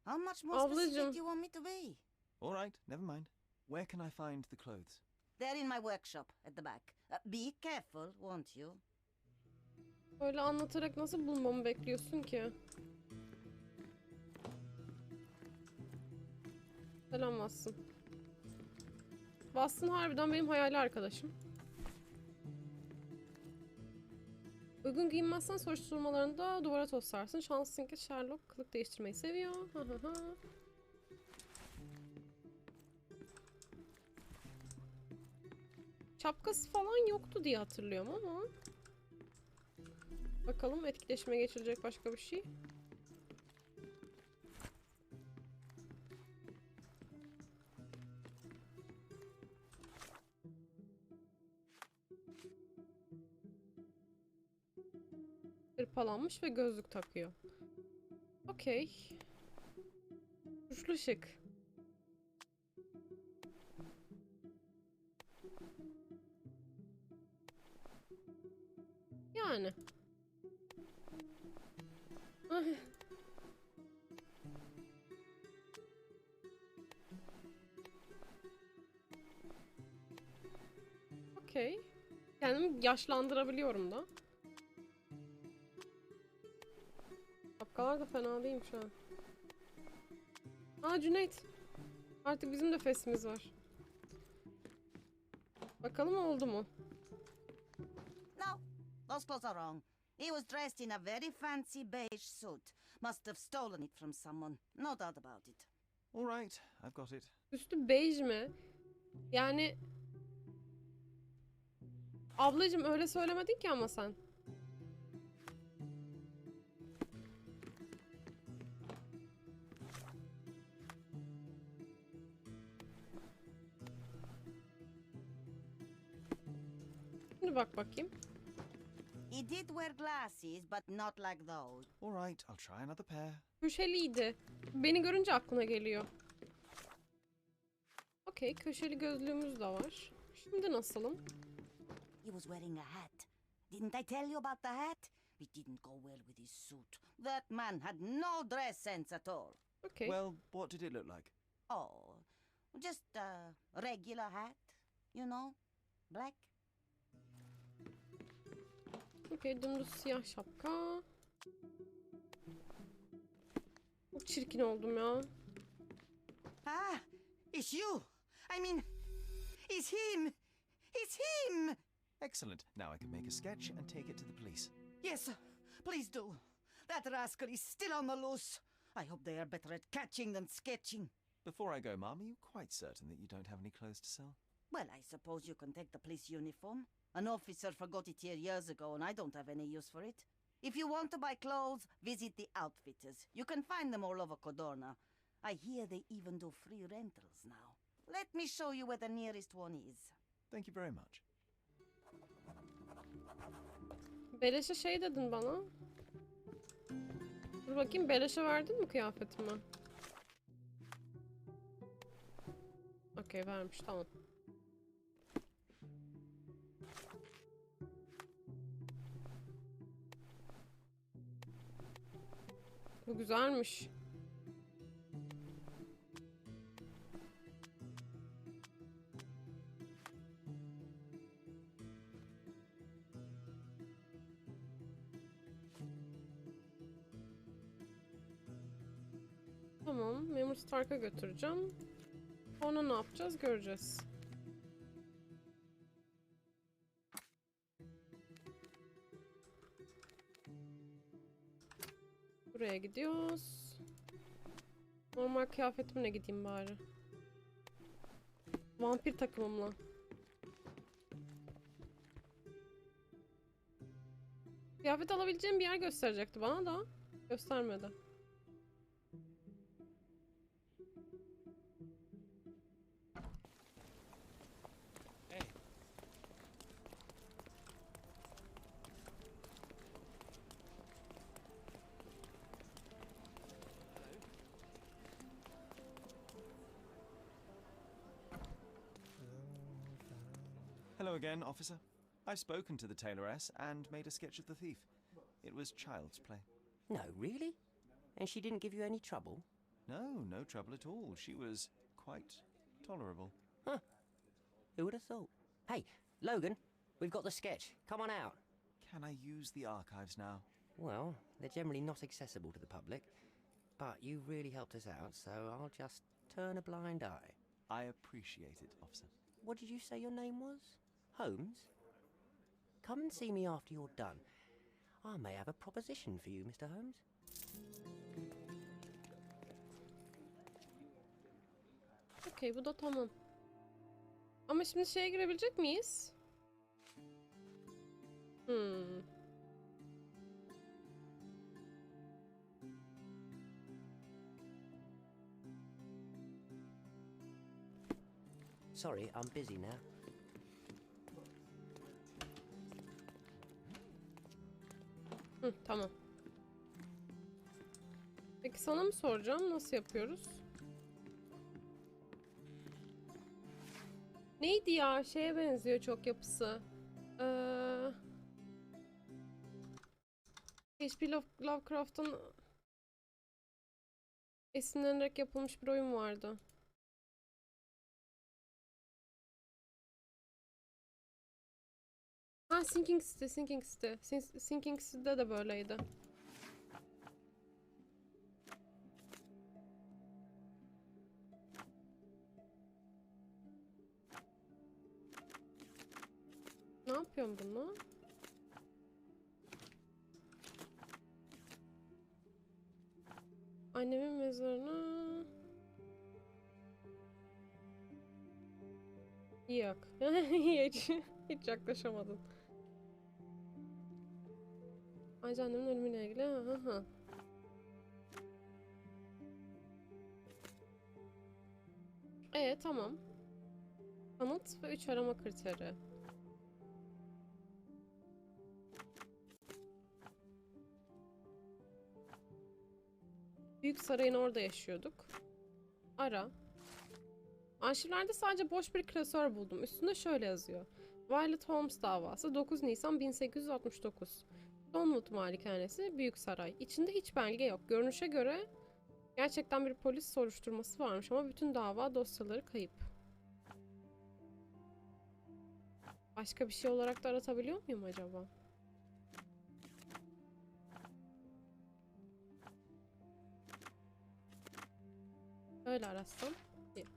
How much more specific do you want me to be? All right, never mind. Where can I find the clothes? They're in my workshop at the back. Be careful, won't you? Öyle anlatarak nasıl bulmamı bekliyorsun ki? Selam Watson. Watson harbiden benim hayali arkadaşım. Uygun giyinmezsen soruşturmalarında duvara toslarsın. Şanslısın ki Sherlock kılık değiştirmeyi seviyor. Şapkası falan yoktu diye hatırlıyorum ama. Bakalım etkileşime geçirecek başka bir şey. Hırpalanmış ve gözlük takıyor. Okey. Suçlu şık. Yani. Okey. Kendimi yaşlandırabiliyorum da. Şapkalar da fena değilmiş ha. Aa Cüneyt. Artık bizim de festimiz var. Bakalım oldu mu? No, those clothes are wrong. He was dressed in a very fancy beige suit. Must have stolen it from someone. No doubt about it. All right, I've got it. Üstü bej mi? Yani... Ablacığım öyle söylemedin ki ama sen. Şimdi bak bakayım. He did wear glasses, but not like those. All right, I'll try another pair. Köşeliydi. Beni görünce aklına geliyor. Okey, köşeli gözlüğümüz de var. Şimdi nasılım? He was wearing a hat. Didn't I tell you about the hat? It didn't go well with his suit. That man had no dress sense at all. Okay. Well, what did it look like? Oh, just a regular hat, you know, black. Okey, dümdüz siyah şapka. Çok çirkin oldum ya. Ah, it's you. I mean, it's him. It's him. Excellent. Now I can make a sketch and take it to the police. Yes, please do. That rascal is still on the loose. I hope they are better at catching than sketching. Before I go, Mum, are you quite certain that you don't have any clothes to sell? Well, I suppose you can take the police uniform. An officer forgot it here years ago, and I don't have any use for it. If you want to buy clothes, visit the outfitters. You can find them all over Codorna. I hear they even do free rentals now. Let me show you where the nearest one is. Thank you very much. Beleşe şey dedin bana. Dur bakayım, beleşe verdin mi kıyafetimi? Okey, vermiş, tamam. Bu güzelmiş. Tamam, Memur Stark'a götüreceğim. Sonra ne yapacağız göreceğiz. Buraya gidiyoruz. Normal kıyafetimle gideyim bari. Vampir takımımla. Kıyafet alabileceğim bir yer gösterecekti bana da. Göstermedi. Hello again, officer. I've spoken to the tailoress and made a sketch of the thief. It was child's play. No, really? And she didn't give you any trouble? No, no trouble at all. She was quite tolerable. Huh. Who would have thought? Hey, Logan, we've got the sketch. Come on out. Can I use the archives now? Well, they're generally not accessible to the public, but you really helped us out, so I'll just turn a blind eye. I appreciate it, officer. What did you say your name was? Holmes? Come and see me after you're done. I may have a proposition for you, Mr. Holmes. Okey, bu da tamam. Ama şimdi şeye girebilecek miyiz? Sorry, I'm busy now. Tamam. Peki sana mı soracağım? Nasıl yapıyoruz? Neydi ya? Şeye benziyor çok yapısı. H.P. Lovecraft'ın esinlenerek yapılmış bir oyun vardı. Ha, Sinking City. Sinking City'de de böyleydi. yapıyorum bunu? Annemin mezarına... Yok. Hiç yaklaşamadım. Ayrıca annemin ölümüyle ilgili... Aha. Tamam. Kanıt ve 3 arama kriteri. Büyük Saray'ın orada yaşıyorduk. Ara. Arşivlerde sadece boş bir klasör buldum. Üstünde şöyle yazıyor. Violet Holmes davası 9 Nisan 1869. Donwood Malikanesi, Büyük Saray. İçinde hiç belge yok. Görünüşe göre gerçekten bir polis soruşturması varmış ama bütün dava dosyaları kayıp. Başka bir şey olarak da aratabiliyor muyum acaba? Öyle aratsam. Yok.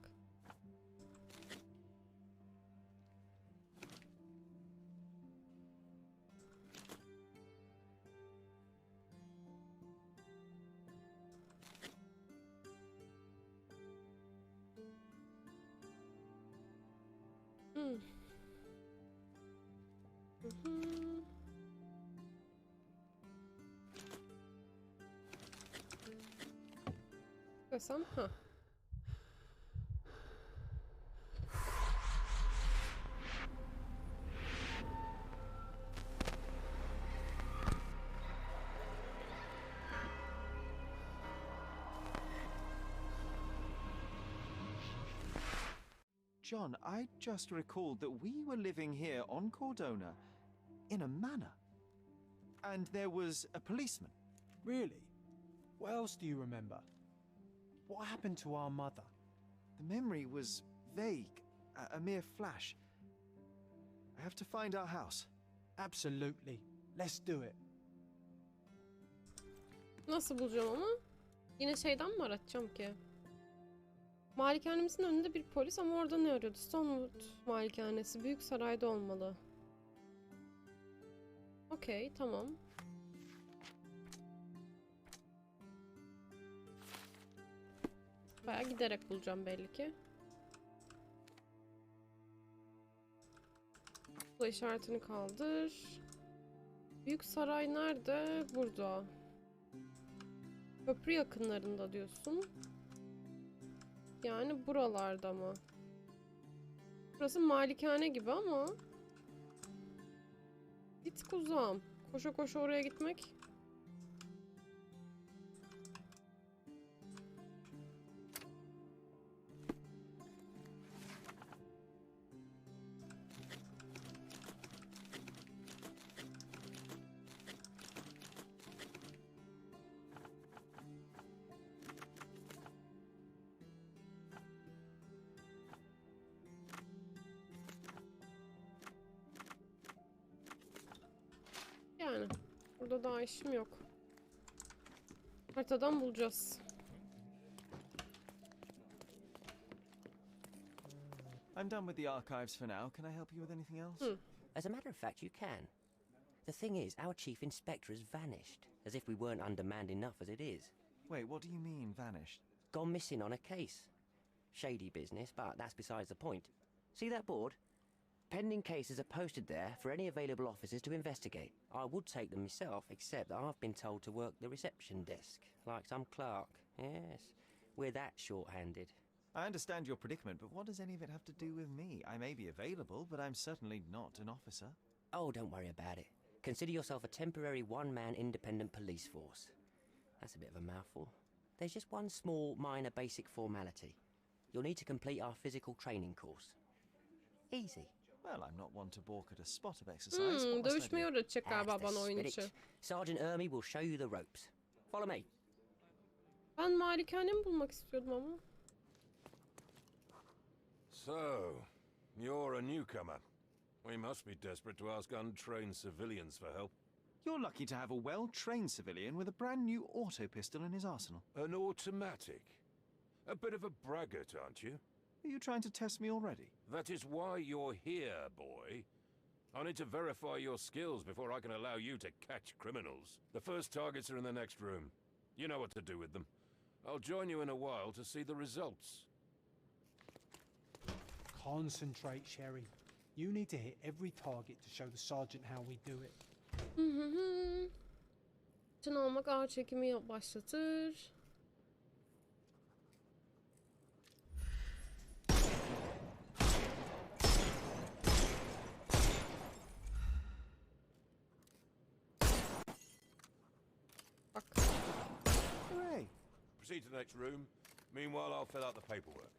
Desem ha. John, I just recalled that we were living here on Cordona in a manor. And there was a policeman. Really? What else do you remember? What happened to our mother? The memory was vague, a mere flash. I have to find our house. Absolutely. Let's do it. Nasıl bulacağım ama? Yine şeyden mi aratacağım ki? Malikanemizin önünde bir polis ama orada ne arıyordu? Stonewood Malikanesi. Büyük Saray'da olmalı. Okey, tamam. Bayağı giderek bulacağım belli ki. Bu işaretini kaldır. Büyük Saray nerede? Burada. Köprü yakınlarında diyorsun. Yani buralarda mı? Burası malikane gibi ama bir tık uzağım. Koşa koşa oraya gitmek. Yani burada daha işim yok. Haritadan bulacağız. I'm done with the archives for now. Can I help you with anything else? As a matter of fact, you can. The thing is, our chief inspector has vanished, as if we weren't undermanned enough as it is. Wait, what do you mean, vanished? Gone missing on a case. Shady business, but that's besides the point. See that board? Pending cases are posted there for any available officers to investigate. I would take them myself, except that I've been told to work the reception desk, like some clerk. Yes, we're that short-handed. I understand your predicament, but what does any of it have to do with me? I may be available, but I'm certainly not an officer. Oh, don't worry about it. Consider yourself a temporary one-man independent police force. That's a bit of a mouthful. There's just one small, minor basic formality. You'll need to complete our physical training course. Easy. Well, I'm not one to balk at a spot of exercise. Dövüşmeyi öğretecek galiba bana oyun içi. Sergeant Ermy will show you the ropes. Follow me. Ben malikanemi bulmak istiyordum ama. So, you're a newcomer. We must be desperate to ask untrained civilians for help. You're lucky to have a well-trained civilian with a brand new auto pistol in his arsenal. An automatic? A bit of a braggart, aren't you? Are you trying to test me already? That is why you're here, boy. I need to verify your skills before I can allow you to catch criminals. The first targets are in the next room. You know what to do with them. I'll join you in a while to see the results. Concentrate, Sherry. You need to hit every target to show the sergeant how we do it. Can almak ağır çekimi başlatır. Bak. Hooray! Proceed to the next room. Meanwhile, I'll fill out the paperwork.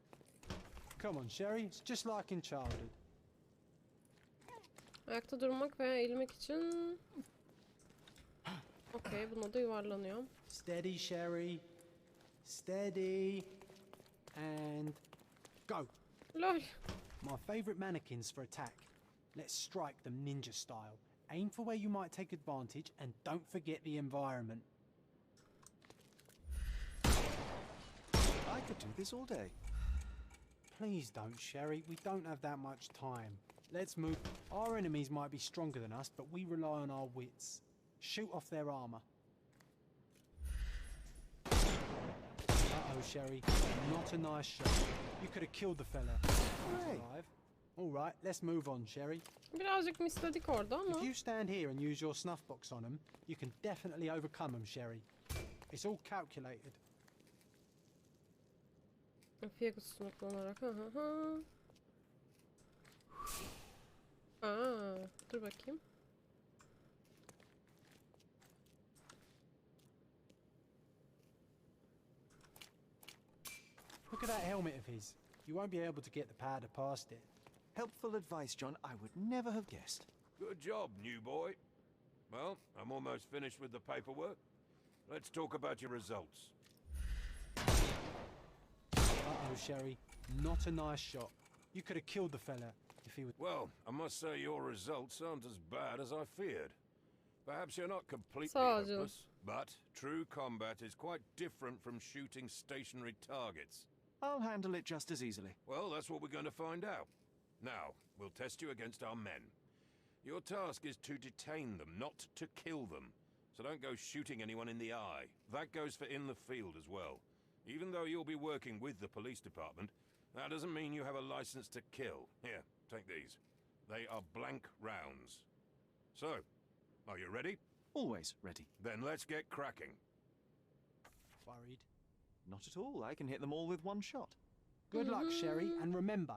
Come on, Sherry. It's just like in childhood. Ayakta durmak veya eğilmek için... Okey, buna da yuvarlanıyor. Steady, Sherry. Steady. And go. Lol. My favorite mannequins for attack. Let's strike them ninja style. Aim for where you might take advantage and don't forget the environment. I could do this all day. Please don't, Sherry. We don't have that much time. Let's move. Our enemies might be stronger than us, but we rely on our wits. Shoot off their armor. Uh-oh, Sherry. Not a nice shot. You could have killed the fella. He's alive. All right, let's move on, Sherry. Birazcık misledik orada ama. If you stand here and use your snuff box on them, you can definitely overcome them, Sherry. It's all calculated. Fiye kutusunu kullanarak. Aa, dur bakayım. Look at that helmet of his. You won't be able to get the powder past it. Helpful advice, John. I would never have guessed. Good job, new boy. Well, I'm almost finished with the paperwork. Let's talk about your results. Uh-oh, Sherry. Not a nice shot. You could have killed the fella if he was... Well, I must say your results aren't as bad as I feared. Perhaps you're not completely Sergeant. hopeless, but true combat is quite different from shooting stationary targets. I'll handle it just as easily. Well, that's what we're going to find out. Now, we'll test you against our men. Your task is to detain them, not to kill them. So don't go shooting anyone in the eye. That goes for in the field as well. Even though you'll be working with the police department, that doesn't mean you have a license to kill. Here, take these. They are blank rounds. So, are you ready? Always ready. Then let's get cracking. Worried? Not at all. I can hit them all with one shot. Good luck, Sherry, and remember,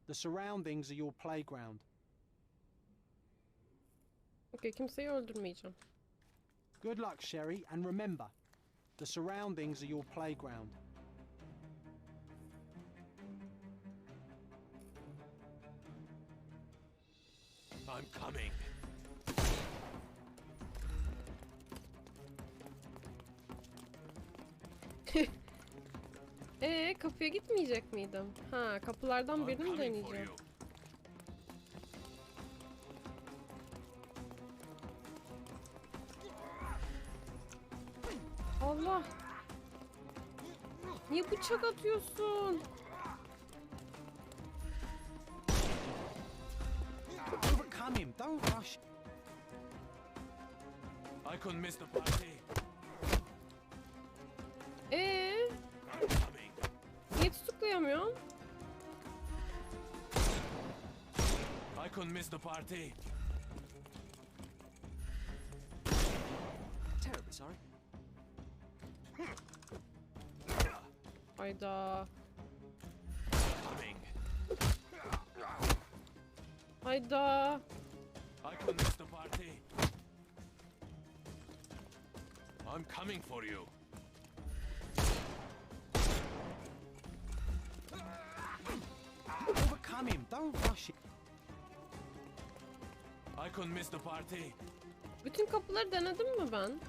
the surroundings are your playground. Okay, kimseyi öldürmeyeceğim. Good luck, Sherry, and remember, the surroundings are your playground. I'm coming. Kapıya gitmeyecek miydim? Ha, kapılardan birini mi deneyeceğim? Allah! Niye bıçak atıyorsun? Overcome him, don't rush. I couldn't miss the party. Niye tutuklayamıyorum? I couldn't miss the party. Terribly sorry. Hayda. Coming. Hayda. I couldn't miss the party. I'm coming for you. Overcome him, don't rush it. I couldn't miss the party. Bütün kapıları denedim mi ben?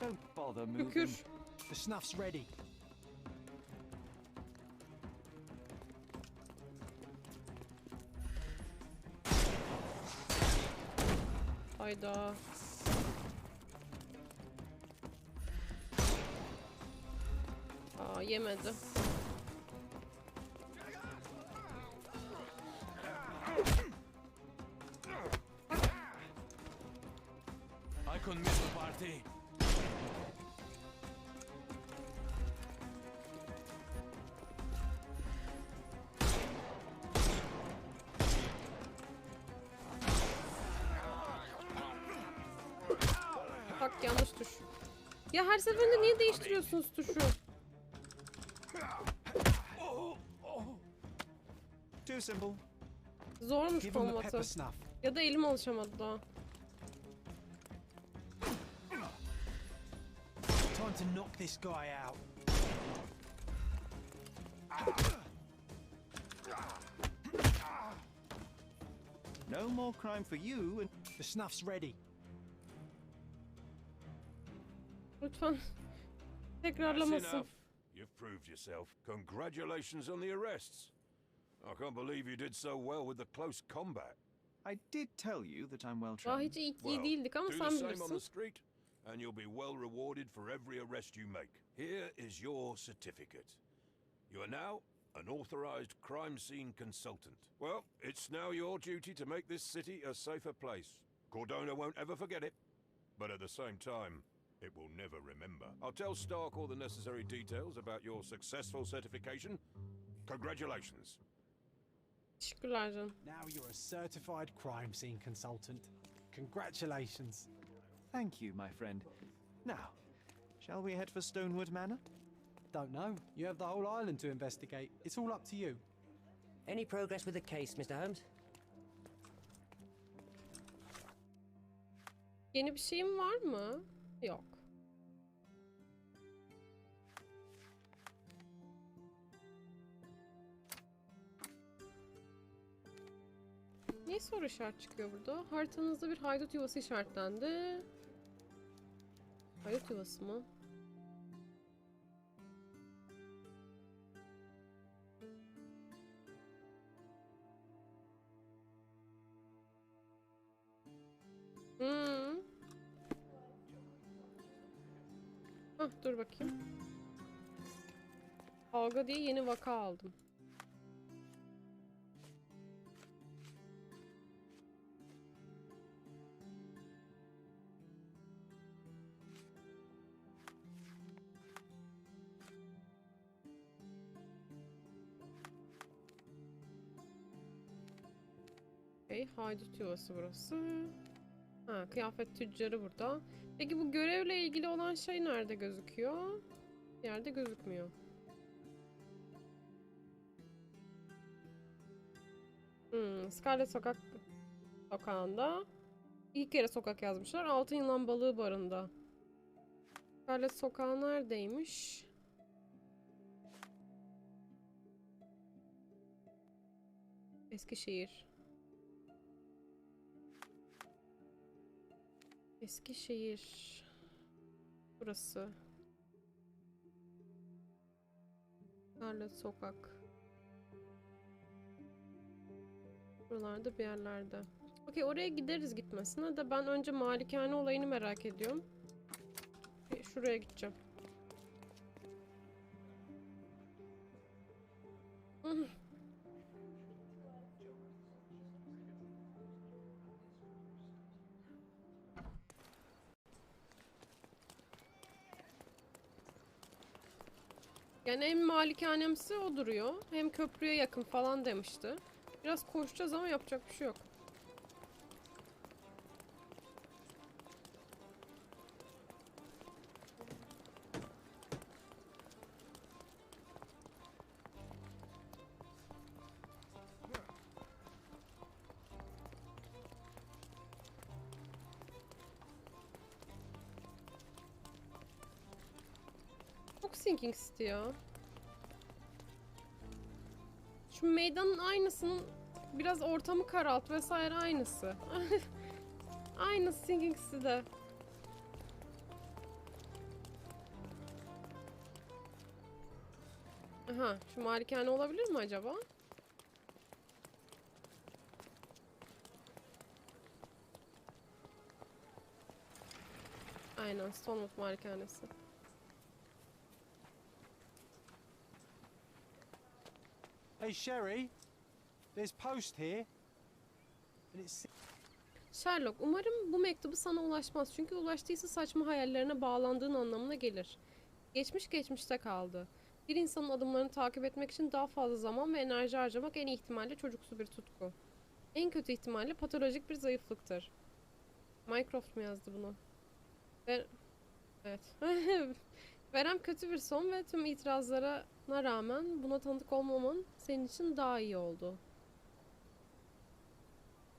Don't bother moving. Şükür. The snuff's ready. Hayda. Aa, yemedi. I couldn't miss the party. Bak, yanlış tuş. Ya her seferinde niye değiştiriyorsunuz tuşu? Too simple. Zormuş kombatı. Ya da elim alışamadı daha. Time to knock this guy out. No more crime for you and the snuff's ready. Lütfen That's tekrarlamasın. enough. You've proved yourself. Congratulations on the arrests. I can't believe you did so well with the close combat. I did tell you that I'm well Aa, trained. hiç iyi değildik ama do sen the same on the bilirsin. street, and you'll be well rewarded for every arrest you make. Here is your certificate. You are now an authorized crime scene consultant. Well, it's now your duty to make this city a safer place. Cordona won't ever forget it, but at the same time, it will never remember. I'll tell Stark all the necessary details about your successful certification. Congratulations. Teşekkürler canım. Now you're a certified crime scene consultant. Congratulations. Thank you, my friend. Now, shall we head for Stonewood Manor? Don't know. You have the whole island to investigate. It's all up to you. Any progress with the case, Mr. Holmes? Yeni bir şeyim var mı? Yok. Niye soru işaret çıkıyor burada? Haritanızda bir haydut yuvası işaretlendi. Haydut yuvası mı? Dur bakayım. Kavga diye yeni vaka aldım. Haydut yuvası burası. Ha, kıyafet tüccarı burada. Peki bu görevle ilgili olan şey nerede gözüküyor? Bir yerde gözükmüyor. Scarlet sokağında. İki kere sokak yazmışlar. Altın yılan balığı barında. Scarlet sokağı neredeymiş? Eskişehir. Eskişehir. Burası. Scarlet sokak. Buralarda bir yerlerde. Okey, oraya gideriz gitmesine de ben önce malikane olayını merak ediyorum. Şuraya gideceğim. Yani hem malikanemsi o duruyor, hem köprüye yakın falan demişti. Biraz koşacağız ama yapacak bir şey yok. Çok sinking city ya. Şu meydanın aynısının biraz ortamı karalt vesaire aynısı. Aynı Sinking City'de. Aha, şu malikane olabilir mi acaba? Aynen, Stonewood malikanesi. Hey Sherry, there's post here. And it's... Sherlock, umarım bu mektubu sana ulaşmaz. Çünkü ulaştıysa saçma hayallerine bağlandığın anlamına gelir. Geçmiş geçmişte kaldı. Bir insanın adımlarını takip etmek için daha fazla zaman ve enerji harcamak en iyi ihtimalle çocuksu bir tutku. En kötü ihtimalle patolojik bir zayıflıktır. Mycroft mu yazdı bunu? Evet. Verem kötü bir son ve tüm itirazlarına rağmen buna tanık olmaman senin için daha iyi oldu.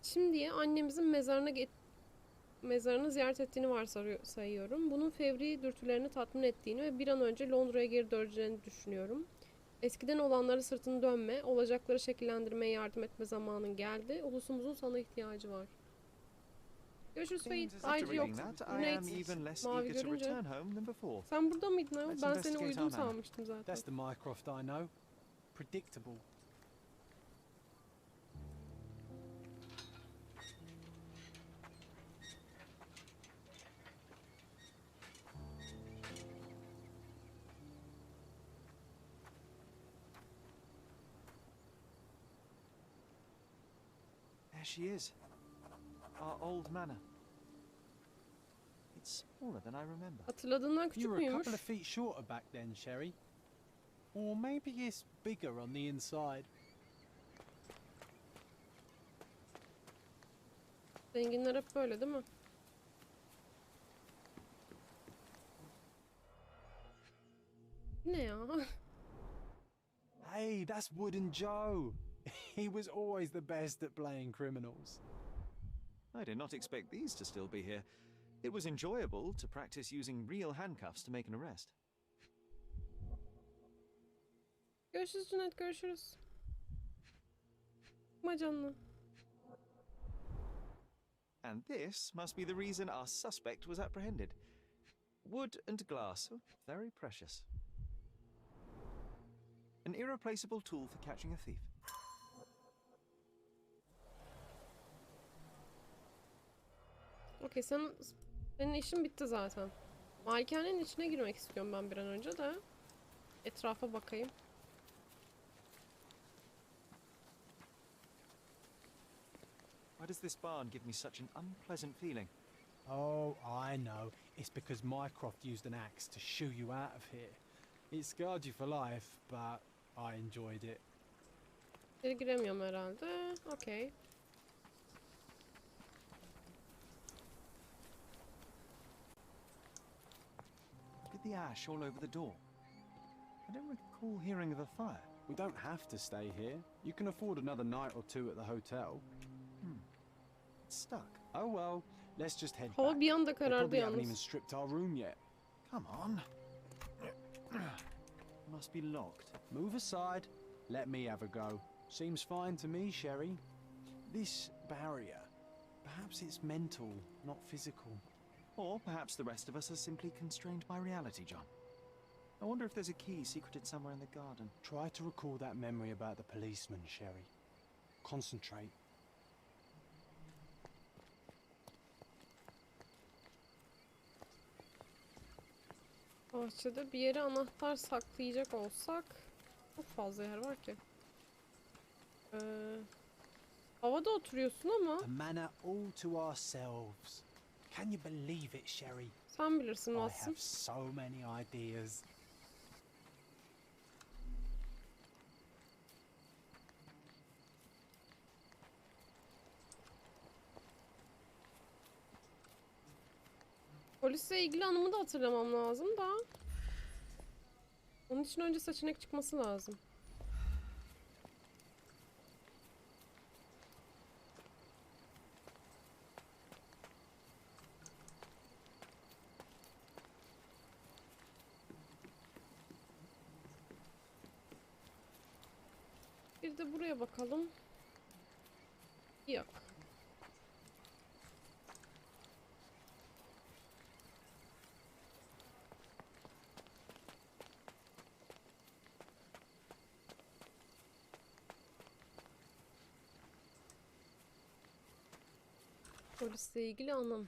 Şimdiye annemizin mezarını ziyaret ettiğini varsayıyorum. Bunun fevri dürtülerini tatmin ettiğini ve bir an önce Londra'ya geri döneceğini düşünüyorum. Eskiden olanları sırtını dönme, olacakları şekillendirmeye yardım etme zamanın geldi. Ulusumuzun sana ihtiyacı var. Görüşürüz Fate. Ayrıca yok. Mavi görünce. Sen burada mıydın ayol? Ben seni uyudum sanmıştım zaten. That's the Mycroft I know. Predictable. There she is. Our old manor. It's smaller than I remember. Hatırladığından küçük You were a müymüş? couple of feet shorter back then, Sherry. Or maybe it's bigger on the inside. Zenginler hep böyle değil mi? Ne ya? Hey, that's Wooden Joe. He was always the best at playing criminals. I did not expect these to still be here. It was enjoyable to practice using real handcuffs to make an arrest. Görüşürüz Cüneyt, görüşürüz. Macanlı. And this must be the reason our suspect was apprehended. Wood and glass, very precious. An irreplaceable tool for catching a thief. Okey, senin işin bitti zaten. Malikanenin içine girmek istiyorum ben bir an önce de. Etrafa bakayım. Why does this barn give me such an unpleasant feeling? Oh, I know. It's because Mycroft used an axe to shoo you out of here. It scarred you for life, but I enjoyed it. İçeri giremiyorum herhalde. Okey. Look at the ash all over the door. I don't recall hearing of a fire. We don't have to stay here. You can afford another night or two at the hotel. It's stuck. Oh well, let's just head Hava back. bir anda They karardı probably haven't even yalnız. stripped our room yet. Come on. Must be locked. Move aside. Let me have a go. Seems fine to me, Sherry. This barrier, perhaps it's mental, not physical. Or perhaps the rest of us are simply constrained by reality, John. I wonder if there's a key secreted somewhere in the garden. Try to recall that memory about the policeman, Sherry. Concentrate. Bahçede bir yere anahtar saklayacak olsak çok fazla yer var ki. Havada oturuyorsun ama. A manor all to ourselves. Can you believe it, Sherry? Sen bilirsin I Watson. have so many ideas. Polisle ilgili anımı da hatırlamam lazım da. Onun için önce seçenek çıkması lazım. Bir de buraya bakalım. Yok. Polisle ilgili anım.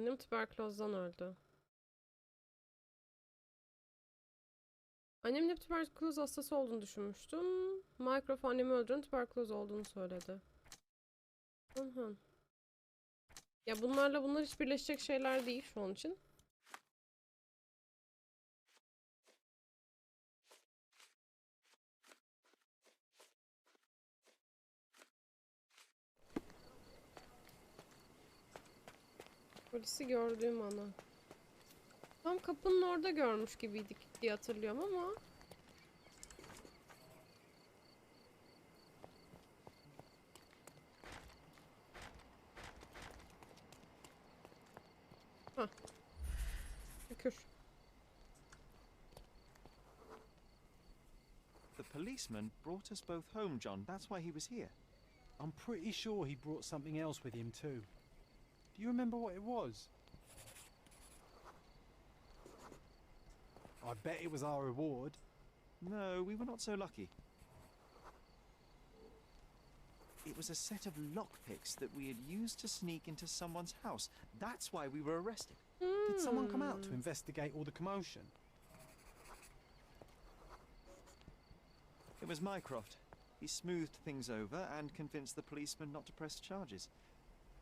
Annem tüberkülozdan öldü. Annemin hep tüberküloz hastası olduğunu düşünmüştüm. Mycroft annemi öldüren tüberküloz olduğunu söyledi. Hı. Ya bunlar hiç birleşecek şeyler değil şu an için. Polisi gördüğüm ana. Tam kapının orada görmüş gibiydik diye hatırlıyorum ama. Hah. Şükür. The policeman brought us both home, John. That's why he was here. I'm pretty sure he brought something else with him too. Do you remember what it was? I bet it was our reward. No, we were not so lucky. It was a set of lockpicks that we had used to sneak into someone's house. That's why we were arrested. Did someone come out to investigate all the commotion? It was Mycroft. He smoothed things over and convinced the policeman not to press charges.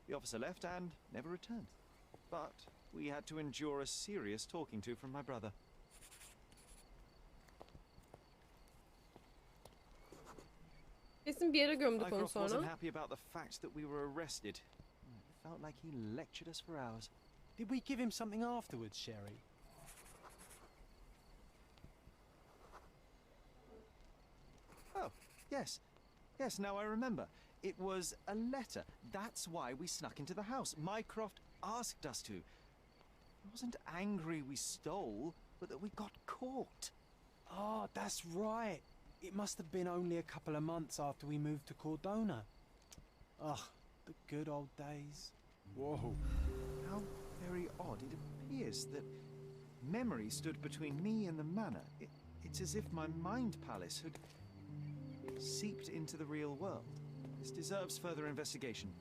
The officer left and never returned. But we had to endure a serious talking to from my brother. Kesin bir yere gömdük onu Mycroft sonra. wasn't happy about the fact that we were arrested. It felt like he lectured us for hours. Did we give him something afterwards, Sherry? Oh, yes. Yes, now I remember. It was a letter. That's why we snuck into the house. Mycroft asked us to. He wasn't angry we stole, but that we got caught. Oh, that's right. It must have been only a couple of months after we moved to Cordona. Ugh, the good old days. Whoa. How very odd. It appears that memory stood between me and the manor. It's as if my mind palace had seeped into the real world. This deserves further investigation.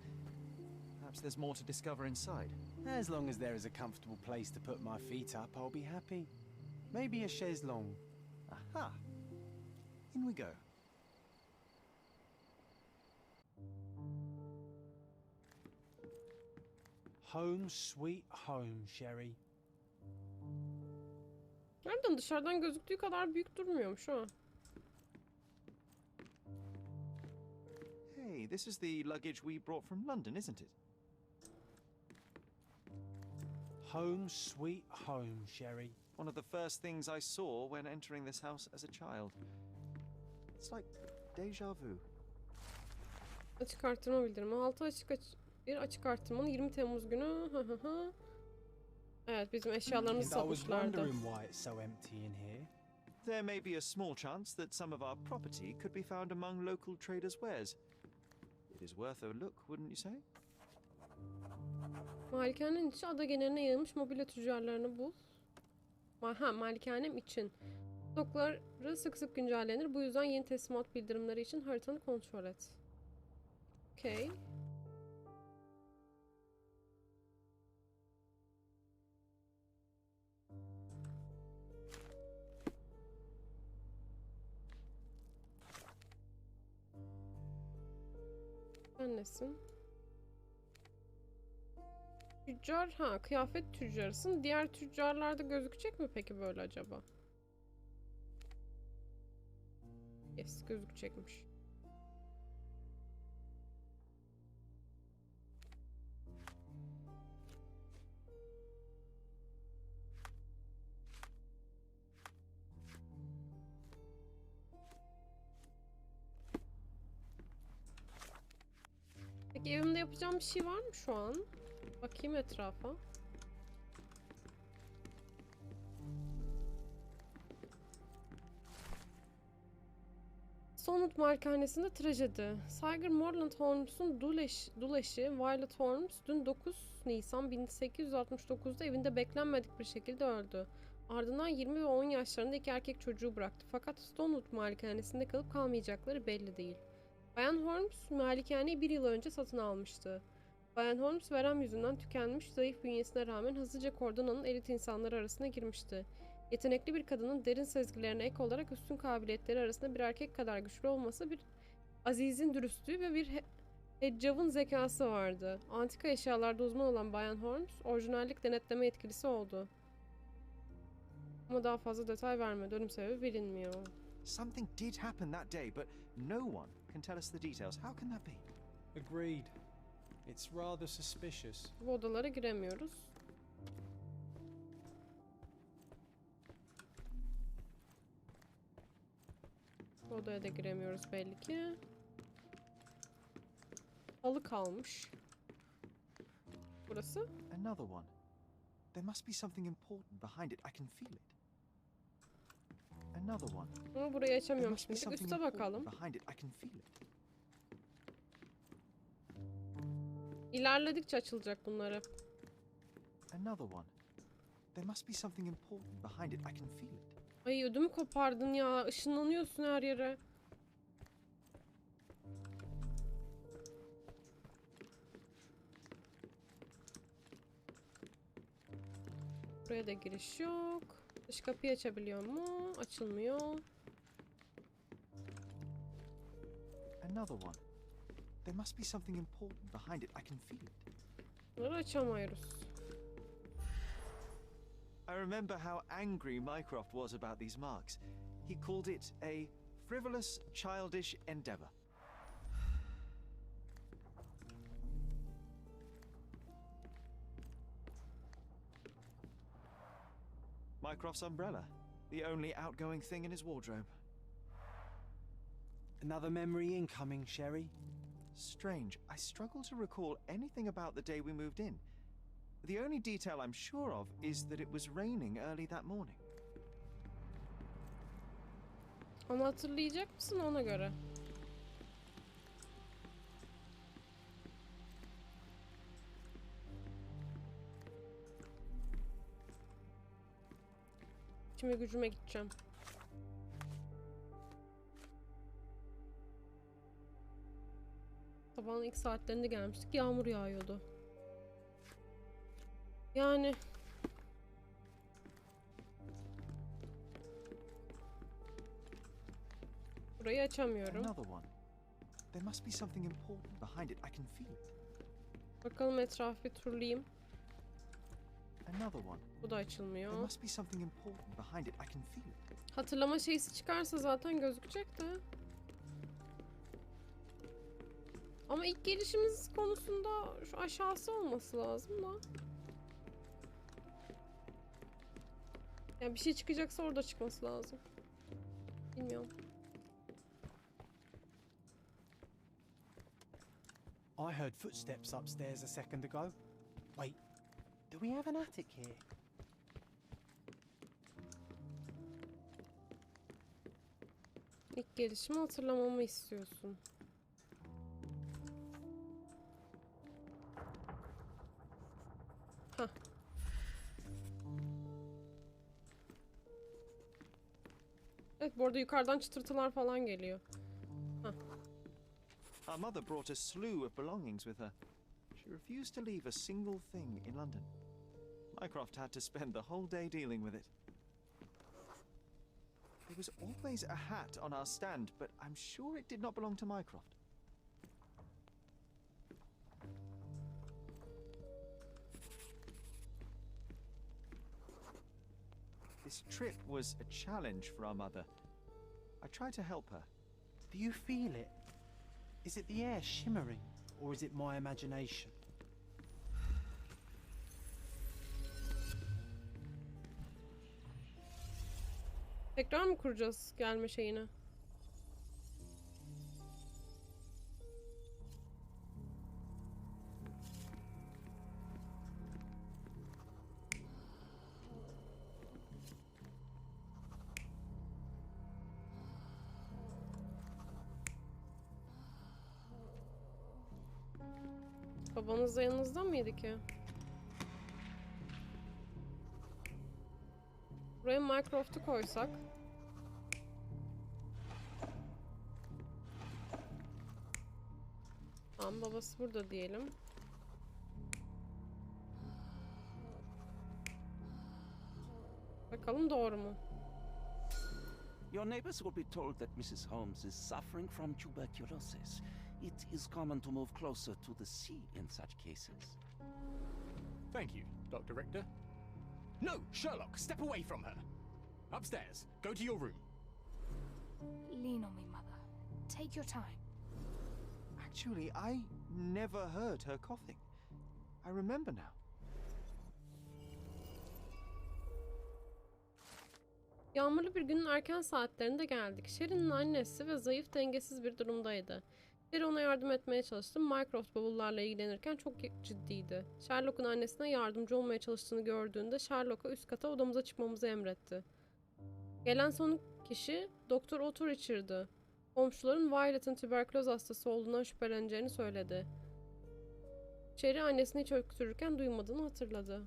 Perhaps there's more to discover inside. As long as there is a comfortable place to put my feet up, I'll be happy. Maybe a chaise longue. Aha! In we go. Home sweet home, Sherry. Nereden dışarıdan gözüktüğü kadar büyük durmuyormuş ha. Hey, this is the luggage we brought from London, isn't it? Home sweet home, Sherry. One of the first things I saw when entering this house as a child. It's like deja vu. Açık artırma bildirimi. 6 bir açık artırmanın 20 Temmuz günü. Evet, bizim eşyalarımızı satmışlardı. There may be a small chance that some of our property could be found among local traders' wares. It is worth a look, wouldn't you say? Malikanenin içi ada geneline yayılmış mobilya tüccarlarını bul. Malikanem için. Stokları sık sık güncellenir. Bu yüzden yeni teslimat bildirimleri için haritanı kontrol et. Okay. Sen nesin? Tüccar, kıyafet tüccarısın. Diğer tüccarlarda gözükecek mi peki böyle acaba? Yes, gözükecekmiş. Peki evimde yapacağım bir şey var mı şu an? Bakayım etrafa. Sonut Malikanesinde trajedi. Saygır Morland Holmes'un dul eşi Violet Holmes dün 9 Nisan 1869'da evinde beklenmedik bir şekilde öldü. Ardından 20 ve 10 yaşlarında iki erkek çocuğu bıraktı. Fakat Stonewood Malikanesinde kalıp kalmayacakları belli değil. Bayan Holmes malikaneyi bir yıl önce satın almıştı. Bayan Holmes verem yüzünden tükenmiş, zayıf bünyesine rağmen hızlıca Cordona'nın elit insanları arasına girmişti. Yetenekli bir kadının derin sezgilerine ek olarak üstün kabiliyetleri arasında bir erkek kadar güçlü olması, bir azizin dürüstlüğü ve bir heccavın zekası vardı. Antika eşyalarda uzman olan Bayan Holmes, orijinallik denetleme yetkilisi oldu. Ama daha fazla detay vermedi. Ölüm sebebi bilinmiyor. Something did happen that day, but no one can tell us the details. How can that be? Agreed. It's rather suspicious. Bu odalara giremiyoruz. Bu odaya da giremiyoruz belli ki. Halı kalmış. Burası? Another one. There must be something important behind it. I can feel it. Another one. Ama burayı açamıyorum şimdi. Üste bakalım. Behind it. I can feel it. İlerledikçe açılacak bunlar hep. Another one. There must be something important behind it. I can feel it. Ay ödümü kopardın ya. Işınlanıyorsun her yere. Buraya da giriş yok. Dış kapıyı açabiliyor mu? Açılmıyor. Another one. There must be something important behind it. I can feel it. Bunları açamıyoruz. I remember how angry Mycroft was about these marks. He called it a frivolous, childish endeavor. Mycroft's umbrella, the only outgoing thing in his wardrobe. Another memory incoming, Sherry. Strange. I struggle to recall anything about the day we moved in. The only detail I'm sure of is that it was raining early that morning. Onu hatırlayacak mısın ona göre? İçime gücüme gideceğim. Sabahın ilk saatlerinde gelmiştik. Yağmur yağıyordu. Yani... Burayı açamıyorum. Another one. There must be something important behind it. I can feel it. Bakalım etrafı bir turlayayım. Another one. Bu da açılmıyor. There must be something important behind it. I can feel it. Hatırlama şeysi çıkarsa zaten gözükecek de. Ama ilk gelişimiz konusunda şu aşağısı olması lazım da. Yani bir şey çıkacaksa orada çıkması lazım. Bilmiyorum. I heard footsteps upstairs a second ago. Wait, do we have an attic here? İlk gelişimi hatırlamamı istiyorsun. Hah. Evet, bu arada yukarıdan çıtırtılar falan geliyor. Hah. Our mother brought a slew of belongings with her. She refused to leave a single thing in London. Mycroft had to spend the whole day dealing with it. There was always a hat on our stand, but I'm sure it did not belong to Mycroft. This trip was a challenge for our mother. I tried to help her. Do you feel it? Is it the air shimmering, or is it my imagination? Tekrar mı kuracağız gelme şeyini? Babanız da yanınızda mıydı ki? Buraya Mycroft'u koysak. Tamam, babası burada diyelim. Bakalım doğru mu? Your neighbors will be told that Mrs. Holmes is suffering from tuberculosis. It is common to move closer to the sea in such cases. Thank you, Dr. Richter. No, Sherlock, step away from her. Upstairs, go to your room. Lean on me, Mother. Take your time. Actually, I never heard her coughing. I remember now. Yağmurlu bir günün erken saatlerinde geldik. Sherry'nin annesi ve zayıf, dengesiz bir durumdaydı. Sherry ona yardım etmeye çalıştı. Mycroft bavullarla ilgilenirken çok ciddiydi. Sherlock'un annesine yardımcı olmaya çalıştığını gördüğünde Sherlock'a üst kata odamıza çıkmamızı emretti. Gelen son kişi Doktor Otto Richard'dı. Komşuların Violet'in tüberküloz hastası olduğundan şüpheleneceğini söyledi. Sherry annesini hiç öksürürken duymadığını hatırladı.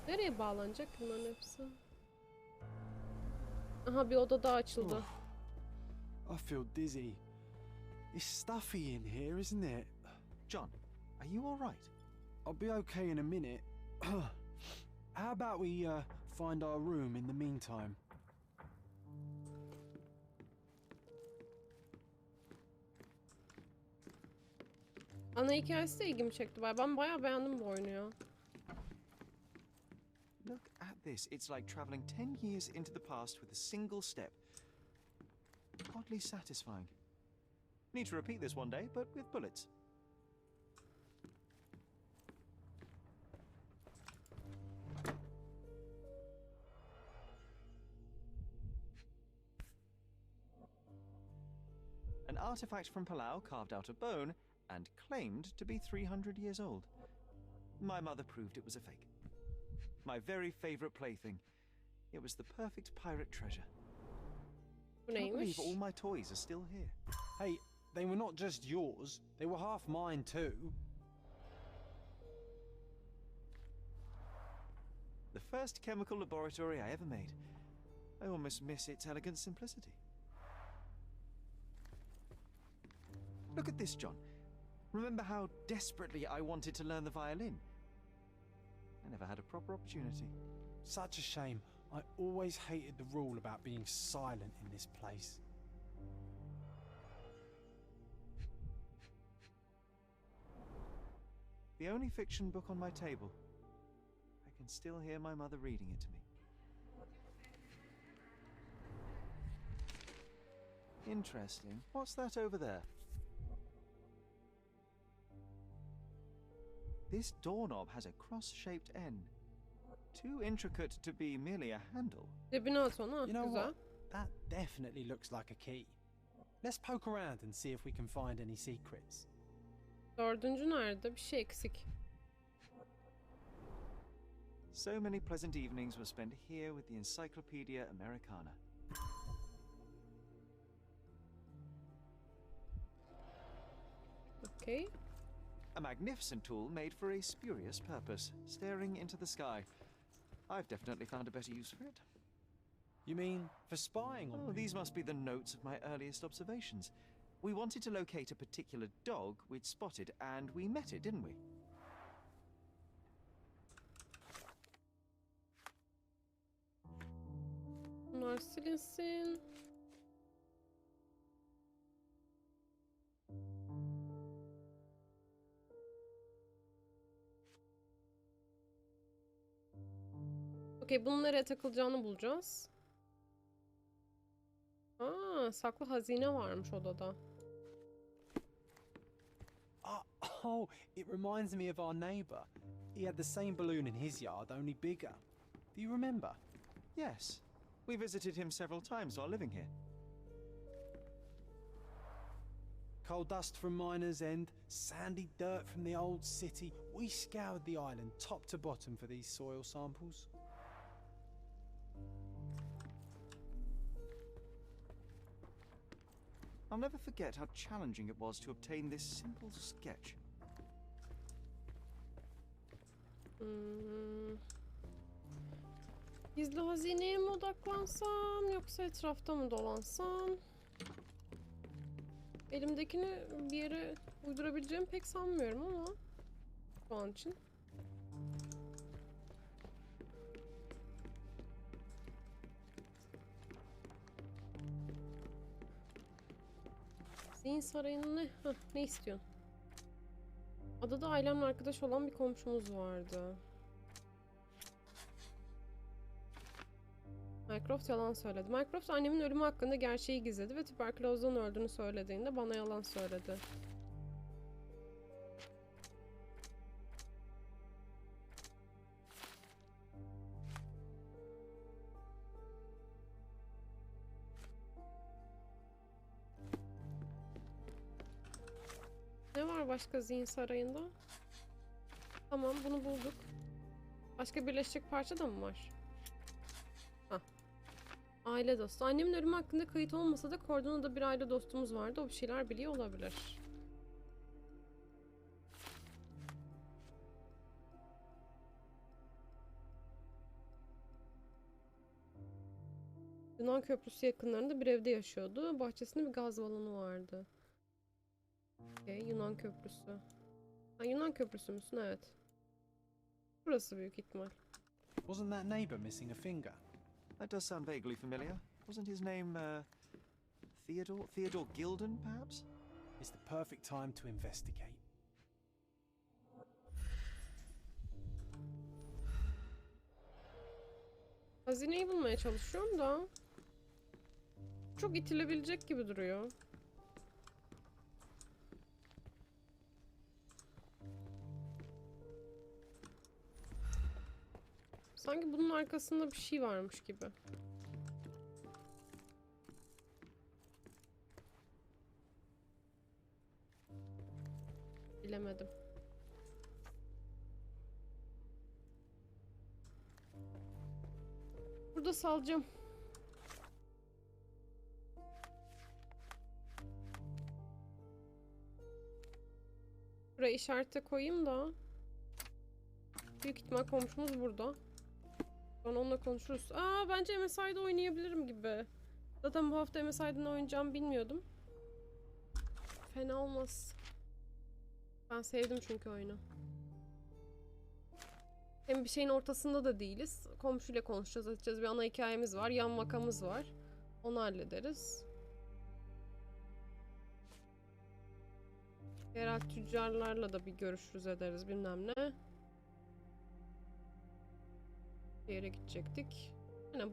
Nereye bağlanacak bunların hepsi? Aha, bir oda daha açıldı. I feel dizzy. It's stuffy in here, isn't it? John, are you all right? I'll be okay in a minute. How about we find our room in the meantime? Ana hikayesi de ilgimi çekti. Ben bayağı beğendim bu oyunu ya. Look at this. It's like traveling 10 years into the past with a single step. Oddly satisfying. Need to repeat this one day, but with bullets. An artifact from Palau carved out of bone and claimed to be 300 years old. My mother proved it was a fake. My very favorite plaything. It was the perfect pirate treasure. I can't believe all my toys are still here. Hey, they were not just yours, they were half mine too. The first chemical laboratory I ever made. I almost miss its elegant simplicity. Look at this, John. Remember how desperately I wanted to learn the violin? I never had a proper opportunity. Such a shame. I always hated the rule about being silent in this place. The only fiction book on my table. I can still hear my mother reading it to me. Interesting. What's that over there? This doorknob has a cross-shaped end. Too intricate to be merely a handle. You know what? That definitely looks like a key. Let's poke around and see if we can find any secrets. Dördüncü nerede? Bir şey eksik. So many pleasant evenings were spent here with the Encyclopedia Americana. Okay. A magnificent tool made for a spurious purpose, staring into the sky. I've definitely found a better use for it. You mean for spying on me? These must be the notes of my earliest observations. We wanted to locate a particular dog we'd spotted, and we met it, didn't we? Bunlar silinsin. Okey, bunun nereye takılacağını bulacağız. Aa, saklı hazine varmış odada. Oh, it reminds me of our neighbour. He had the same balloon in his yard, only bigger. Do you remember? Yes. We visited him several times while living here. Coal dust from Miner's End, sandy dirt from the old city. We scoured the island top to bottom for these soil samples. I'll never forget how challenging it was to obtain this simple sketch. Gizli hazineye mi odaklansam yoksa etrafta mı dolansam? Elimdekini bir yere uydurabileceğimi pek sanmıyorum ama şu an için. Zihin sarayının ne? Heh, ne istiyorsun? Adada ailemle arkadaş olan bir komşumuz vardı. Mycroft yalan söyledi. Mycroft annemin ölümü hakkında gerçeği gizledi ve tüberkülozdan öldüğünü söylediğinde bana yalan söyledi. Ne var başka zihin sarayında? Tamam, bunu bulduk. Başka birleşecek parça da mı var? Hah. Aile dostu. Annemin ölümü hakkında kayıt olmasa da Cordona'da bir aile dostumuz vardı. O bir şeyler biliyor olabilir. Yunan Köprüsü yakınlarında bir evde yaşıyordu. Bahçesinde bir gaz balonu vardı. Okay, Yunan Köprüsü. Ha, Yunan Köprüsü müsün? Evet. Burası büyük ihtimal. Wasn't that neighbour missing a finger? That does sound vaguely familiar. Wasn't his name, Theodore? Theodore Gilden, perhaps? It's the perfect time to investigate. Hazineyi bulmaya çalışıyorum da çok itilebilecek gibi duruyor. Sanki bunun arkasında bir şey varmış gibi. Bilemedim. Burada salacağım. Buraya işarete koyayım da. Büyük ihtimal komşumuz burada. Sonra onunla konuşuruz. Aa, bence MSI'de oynayabilirim gibi. Zaten bu hafta MSI'de ne oynayacağımı bilmiyordum. Fena olmaz. Ben sevdim çünkü oyunu. Hem bir şeyin ortasında da değiliz. Komşuyla konuşacağız, edeceğiz. Bir ana hikayemiz var. Yan vakamız var. Onu hallederiz. Yerel tüccarlarla da bir görüşürüz ederiz bilmem ne. Bir yere gidecektik. Aynen.